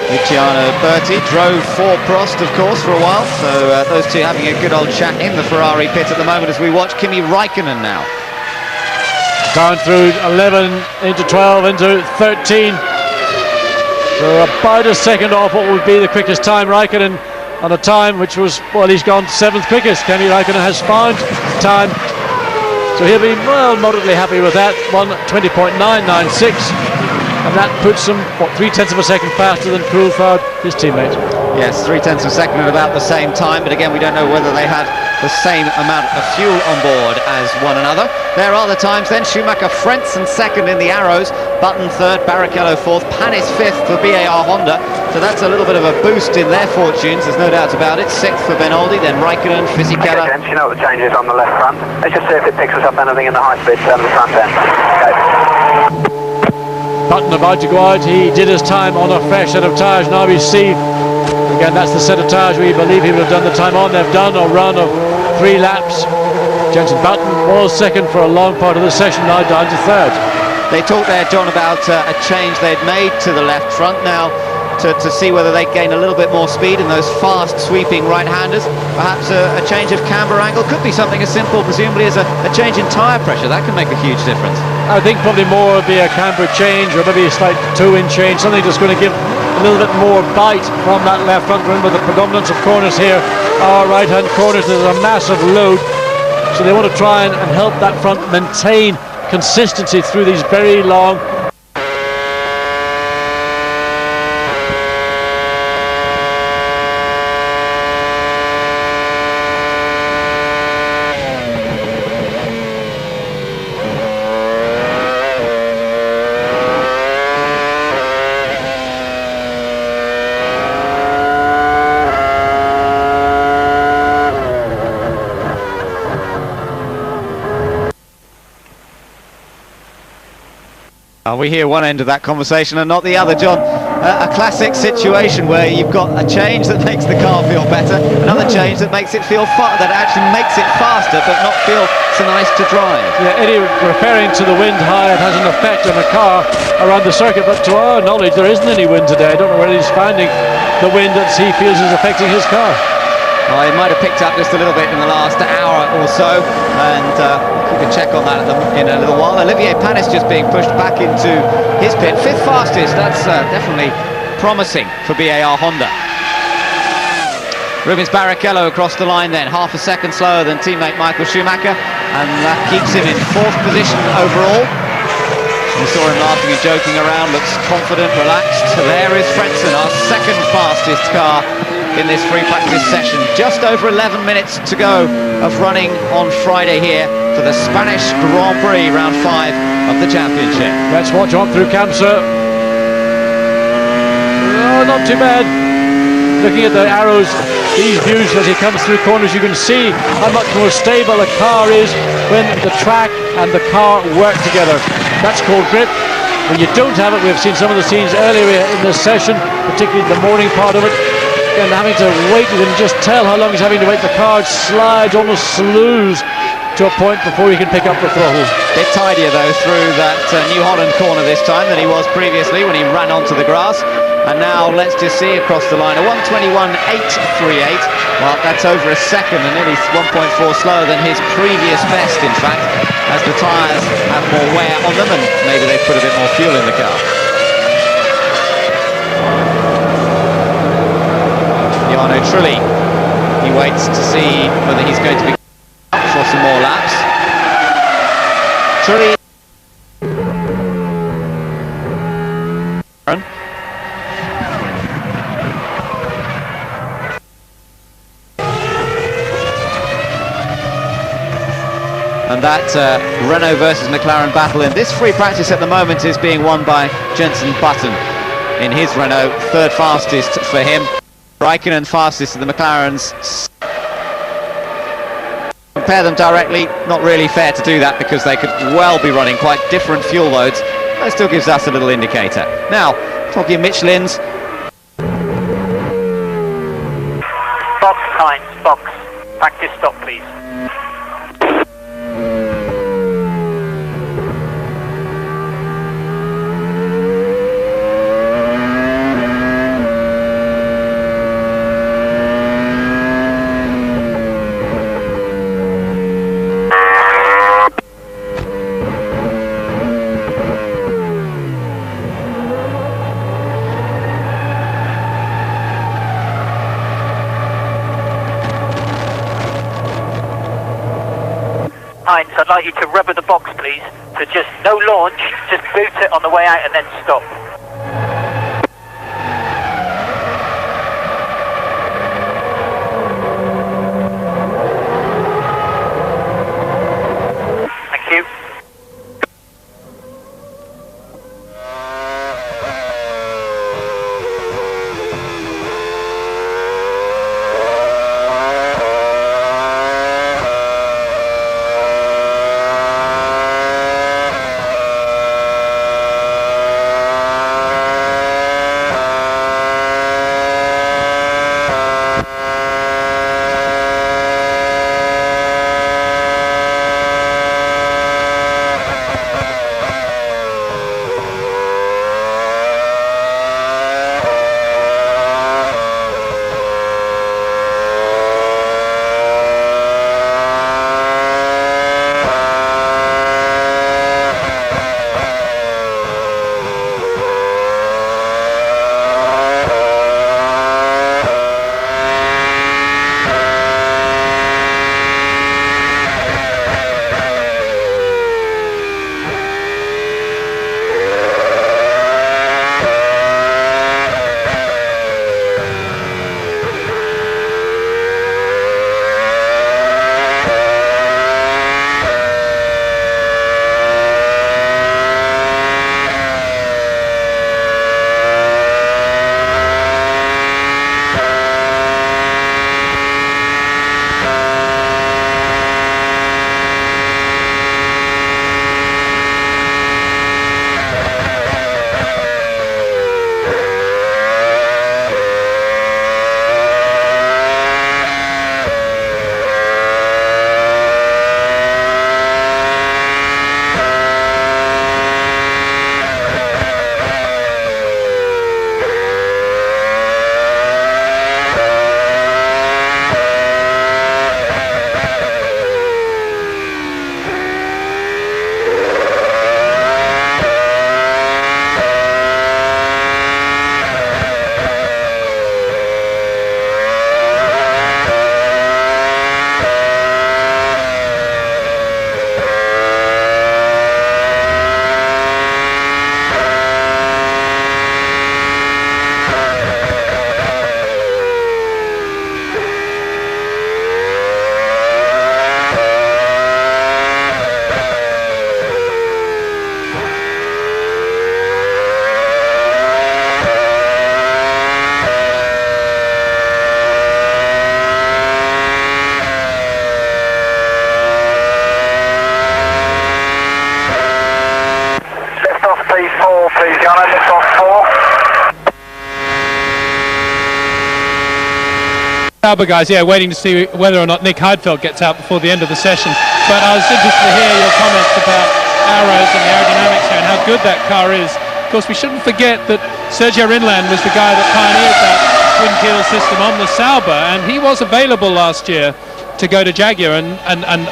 Luciano Berti drove for Prost, of course, for a while, so those two having a good old chat in the Ferrari pit at the moment as we watch Kimi Raikkonen now. Down through 11 into 12 into 13. So about a second off what would be the quickest time. Raikkonen on a time which was, well, he's gone 7th quickest. Kimi Raikkonen has found time, so he'll be, well, moderately happy with that. 1:20.996. And that puts him, 3/10 of a second faster than Coulthard, his teammate. Yes, 3/10 of a second at about the same time, but again, we don't know whether they had the same amount of fuel on board as one another. There are the times then. Schumacher, Frentzen second in the arrows, Button third, Barrichello fourth, Panis fifth for BAR Honda. So that's a little bit of a boost in their fortunes, there's no doubt about it. Sixth for Benoldi, then Raikkonen, Fisichella. Okay, gents, you know what the change is on the left front. Let's just see if it picks us up anything in the high speed turn of the front end. Okay. Button about to go out. He did his time on a fresh set of tyres. Now we see, again, that's the set of tyres we believe he would have done the time on. They've done a run of 3 laps. Jenson Button was second for a long part of the session, now down to third. They talked there, John, about a change they'd made to the left front now to see whether they gain a little bit more speed in those fast sweeping right-handers. Perhaps a change of camber angle. Could be something as simple, presumably, as a change in tyre pressure. That can make a huge difference. I think probably more would be a camber change, or maybe a slight toe-in change, something that's going to give a little bit more bite from that left front. Remember, the predominance of corners here are right-hand corners. There's a massive load, so they want to try and help that front maintain consistency through these very long. We hear one end of that conversation and not the other, John. A classic situation where you've got a change that makes the car feel better, another change that makes it feel that actually makes it faster but not feel so nice to drive. Yeah, Eddie referring to the wind, how it has an effect on the car around the circuit, but to our knowledge there isn't any wind today. I don't know whether he's finding the wind that he feels is affecting his car. Well, it might have picked up just a little bit in the last hour or so, and we can check on that in a little while. Olivier Panis just being pushed back into his pit, 5th fastest. That's definitely promising for BAR Honda. Rubens Barrichello across the line then, half a second slower than teammate Michael Schumacher, and that keeps him in 4th position overall. We saw him laughing and joking around, looks confident, relaxed. There is Frentzen, our 2nd fastest car in this free practice session. Just over 11 minutes to go of running on Friday here for the Spanish Grand Prix, round 5 of the championship. Let's watch on through Kamsa. Oh, not too bad. Looking at the arrows, these views as he comes through corners, you can see how much more stable a car is when the track and the car work together. That's called grip. When you don't have it, we've seen some of the scenes earlier in this session, particularly the morning part of it, and having to wait, you can just tell how long he's having to wait. The car slides, almost slews to a point before he can pick up the throttle. Bit tidier though through that New Holland corner this time than he was previously when he ran onto the grass. And now let's just see across the line, a 1:21.838. Well, that's over a second and nearly 1.4 slower than his previous best, in fact, as the tyres have more wear on them and maybe they've put a bit more fuel in the car. Jarno Trulli He waits to see whether he's going to be up for some more laps. And that Renault versus McLaren battle in this free practice at the moment is being won by Jenson Button in his Renault, third fastest for him. Raikkonen fastest of the McLarens. Compare them directly, not really fair to do that because they could well be running quite different fuel loads. That still gives us a little indicator. Now, talking Michelin's. Box, Heinz, box. Practice stop, please. Heinz, I'd like you to rubber the box, please. So just no launch, just boot it on the way out and then stop. Thank you. Sauber guys, yeah, waiting to see whether or not Nick Heidfeld gets out before the end of the session. But I was interested to hear your comments about arrows and the aerodynamics here and how good that car is. Of course, we shouldn't forget that Sergio Rinland was the guy that pioneered that twin keel system on the Sauber, and he was available last year to go to Jaguar, and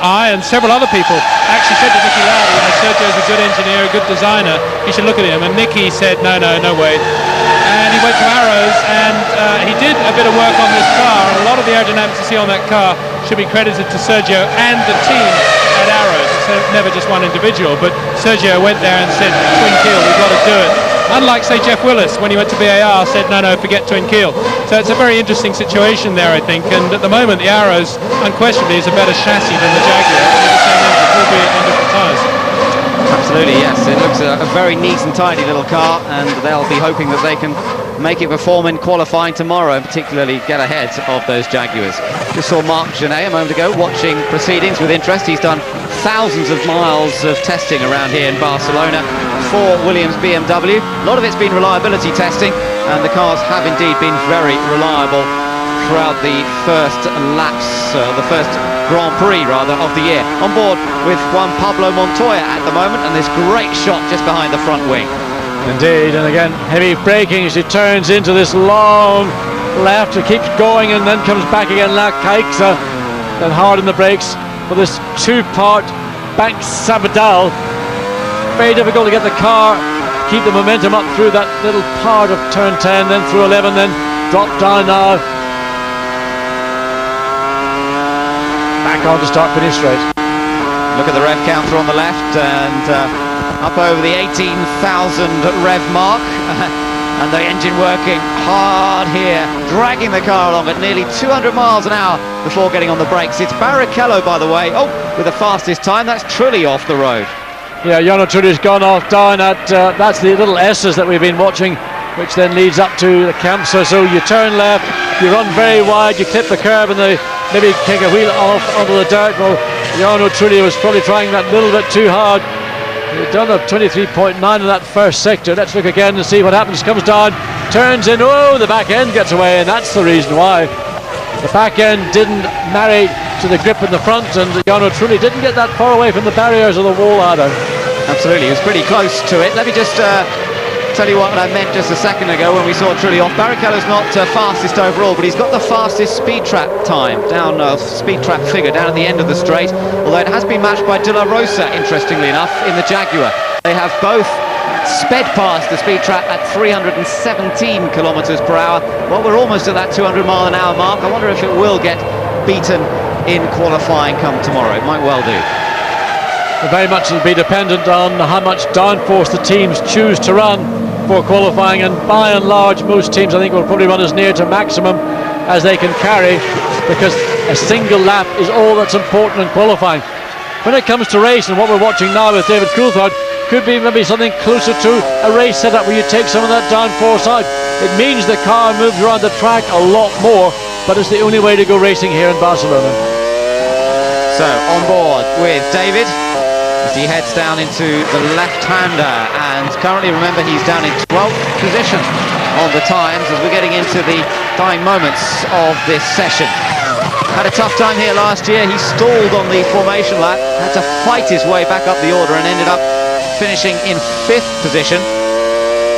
I and several other people actually said to Nicky Lauda, you know, Sergio's a good engineer, a good designer, you should look at him. And Nicky said, no way. and he went to Arrows, and he did a bit of work on this car. A lot of the aerodynamics you see on that car should be credited to Sergio and the team at Arrows. It's never just one individual, but Sergio went there and said, twin keel, we've got to do it. Unlike, say, Jeff Willis, when he went to BAR, said, no, forget twin keel. So it's a very interesting situation there, I think, and at the moment the Arrows unquestionably is a better chassis than the Jaguar, with the same engine, albeit on different tyres. Absolutely, yes. It looks a very neat and tidy little car, and they'll be hoping that they can make it perform in qualifying tomorrow, and particularly get ahead of those Jaguars. Just saw Marc Genet a moment ago watching proceedings with interest. He's done thousands of miles of testing around here in Barcelona for Williams BMW. A lot of it's been reliability testing, and the cars have indeed been very reliable throughout the first laps, the first Grand Prix rather of the year. On board with Juan Pablo Montoya at the moment, and this great shot just behind the front wing. Indeed, and again heavy braking as he turns into this long left. It keeps going and then comes back again. La Caixa, then hard in the brakes for this two-part Bank Sabadell. Very difficult to get the car, keep the momentum up through that little part of turn 10, then through 11, then drop down now. Back on to start finish straight. Look at the rev counter on the left, and up over the 18,000 rev mark. And the engine working hard here, dragging the car along at nearly 200 miles an hour before getting on the brakes. It's Barrichello, by the way, with the fastest time. That's Trulli off the road. Yeah, Jarno Trulli's gone off down at, that's the little S's that we've been watching, which then leads up to the camp. So you turn left, you run very wide, you clip the curb, and they maybe take a wheel off onto the dirt. Well, Jarno Trulli was probably trying that little bit too hard. He'd done a 23.9 in that first sector. Let's look again and see what happens. Comes down, turns in. Oh, the back end gets away, and that's the reason why. The back end didn't marry to the grip in the front, and Jarno Trulli didn't get that far away from the barriers of the wall either. Absolutely, he was pretty close to it. Let me just tell you what I meant just a second ago when we saw Trulli off. Barrichello's not fastest overall, but he's got the fastest speed trap time, speed trap figure down at the end of the straight, although it has been matched by De La Rosa, interestingly enough, in the Jaguar. They have both sped past the speed trap at 317 kilometers per hour. Well, we're almost at that 200 mile an hour mark. I wonder if it will get beaten in qualifying come tomorrow. It might well do. Very much will be dependent on how much downforce the teams choose to run for qualifying, and by and large most teams I think will probably run as near to maximum as they can carry, because a single lap is all that's important in qualifying. When it comes to race, and what we're watching now with David Coulthard could be maybe something closer to a race setup where you take some of that downforce out. It means the car moves around the track a lot more, but it's the only way to go racing here in Barcelona. So on board with David as he heads down into the left-hander, and currently, remember, he's down in 12th position on the times as we're getting into the dying moments of this session. Had a tough time here last year. He stalled on the formation lap, had to fight his way back up the order, and ended up finishing in 5th position,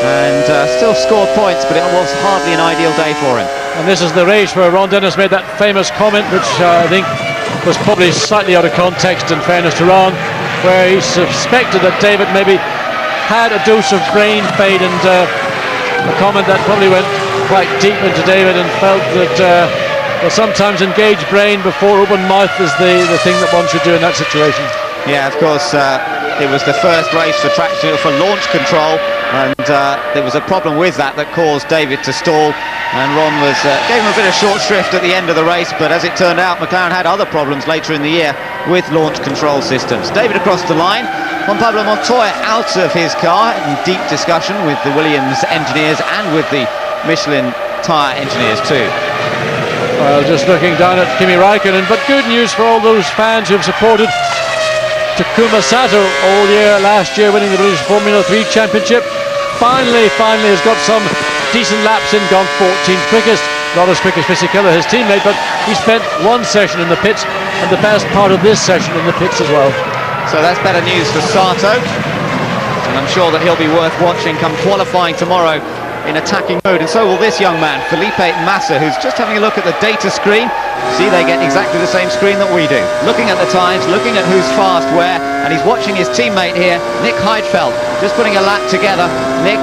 and still scored points, but it was hardly an ideal day for him. And this is the race where Ron Dennis made that famous comment, which I think was probably slightly out of context, in fairness to Ron, where he suspected that David maybe had a dose of brain fade, and a comment that probably went quite deep into David, and felt that sometimes engaged brain before open mouth is the thing that one should do in that situation. Yeah, of course, it was the first race for launch control, and there was a problem with that caused David to stall, and Ron gave him a bit of short shrift at the end of the race, but as it turned out, McLaren had other problems later in the year with launch control systems. David across the line, Juan Pablo Montoya out of his car in deep discussion with the Williams engineers and with the Michelin tyre engineers too. Well, just looking down at Kimi Räikkönen, but good news for all those fans who have supported Takuma Sato all year, last year winning the British Formula 3 Championship. Finally has got some decent laps in, gone 14th quickest, not as quick as Fisichella, his teammate, but he spent one session in the pits, and the best part of this session in the pits as well. So that's better news for Sato, and I'm sure that he'll be worth watching come qualifying tomorrow in attacking mode, and so will this young man, Felipe Massa, who's just having a look at the data screen. See, they get exactly the same screen that we do, looking at the times, looking at who's fast where, and he's watching his teammate here, Nick Heidfeld, just putting a lap together. Nick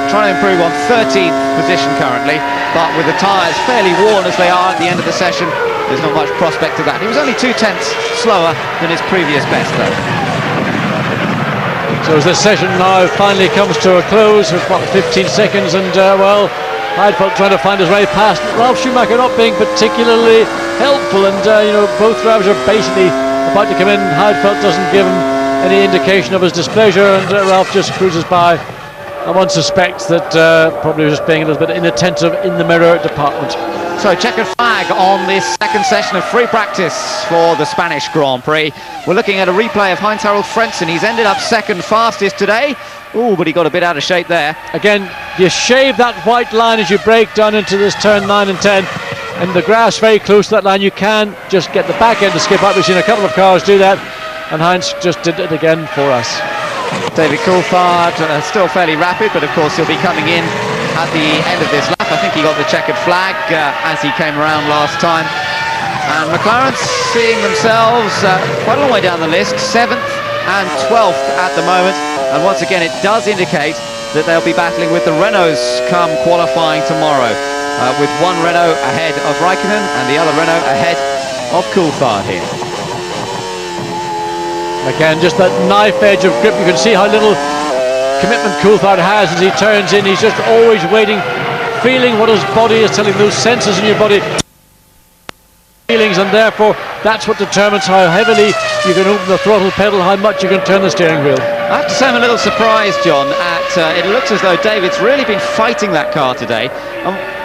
trying to improve on 13th position currently, but with the tyres fairly worn as they are at the end of the session, there's not much prospect of that. He was only 0.2 slower than his previous best though. So as this session now finally comes to a close with about 15 seconds, and well, Heidfeld trying to find his way past. Ralf Schumacher not being particularly helpful, and you know, both drivers are basically about to come in. Heidfeld doesn't give him any indication of his displeasure, and Ralf just cruises by. And one suspects that probably was just being a little bit inattentive in the mirror department. So checkered flag on this second session of free practice for the Spanish Grand Prix. We're looking at a replay of Heinz-Harald Frentzen. He's ended up second fastest today. Oh, but he got a bit out of shape there. Again, you shave that white line as you break down into this turn 9 and 10, and the grass very close to that line. You can just get the back end to skip up. We've seen a couple of cars do that, and Heinz just did it again for us. David Coulthard still fairly rapid, but of course he'll be coming in at the end of this lap. I think he got the checkered flag as he came around last time. And McLaren seeing themselves quite a long way down the list, 7th and 12th at the moment. And once again, it does indicate that they'll be battling with the Renaults come qualifying tomorrow, with one Renault ahead of Raikkonen and the other Renault ahead of Coulthard here. Again, just that knife edge of grip. You can see how little commitment Coulthard has as he turns in. He's just always waiting, feeling what his body is telling, those sensors in your body, feelings, and therefore that's what determines how heavily you can open the throttle pedal, how much you can turn the steering wheel. I have to say I'm a little surprised, John, at it looks as though David's really been fighting that car today.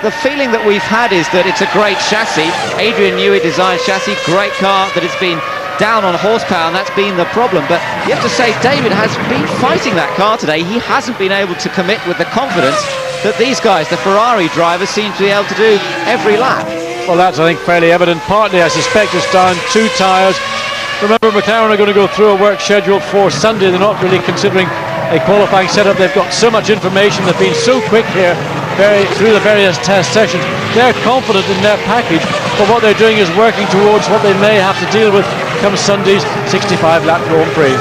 The feeling that we've had is that it's a great chassis. Adrian Newey designed chassis, great car, that it's been down on horsepower, and that's been the problem. But you have to say David has been fighting that car today. He hasn't been able to commit with the confidence that these guys, the Ferrari drivers, seem to be able to do every lap. Well, that's, I think, fairly evident. Partly, I suspect, it's down 2 tyres. Remember, McLaren are going to go through a work schedule for Sunday. They're not really considering a qualifying setup. They've got so much information. They've been so quick here through the various test sessions. They're confident in their package, but what they're doing is working towards what they may have to deal with come Sunday's 65-lap Grand Prix.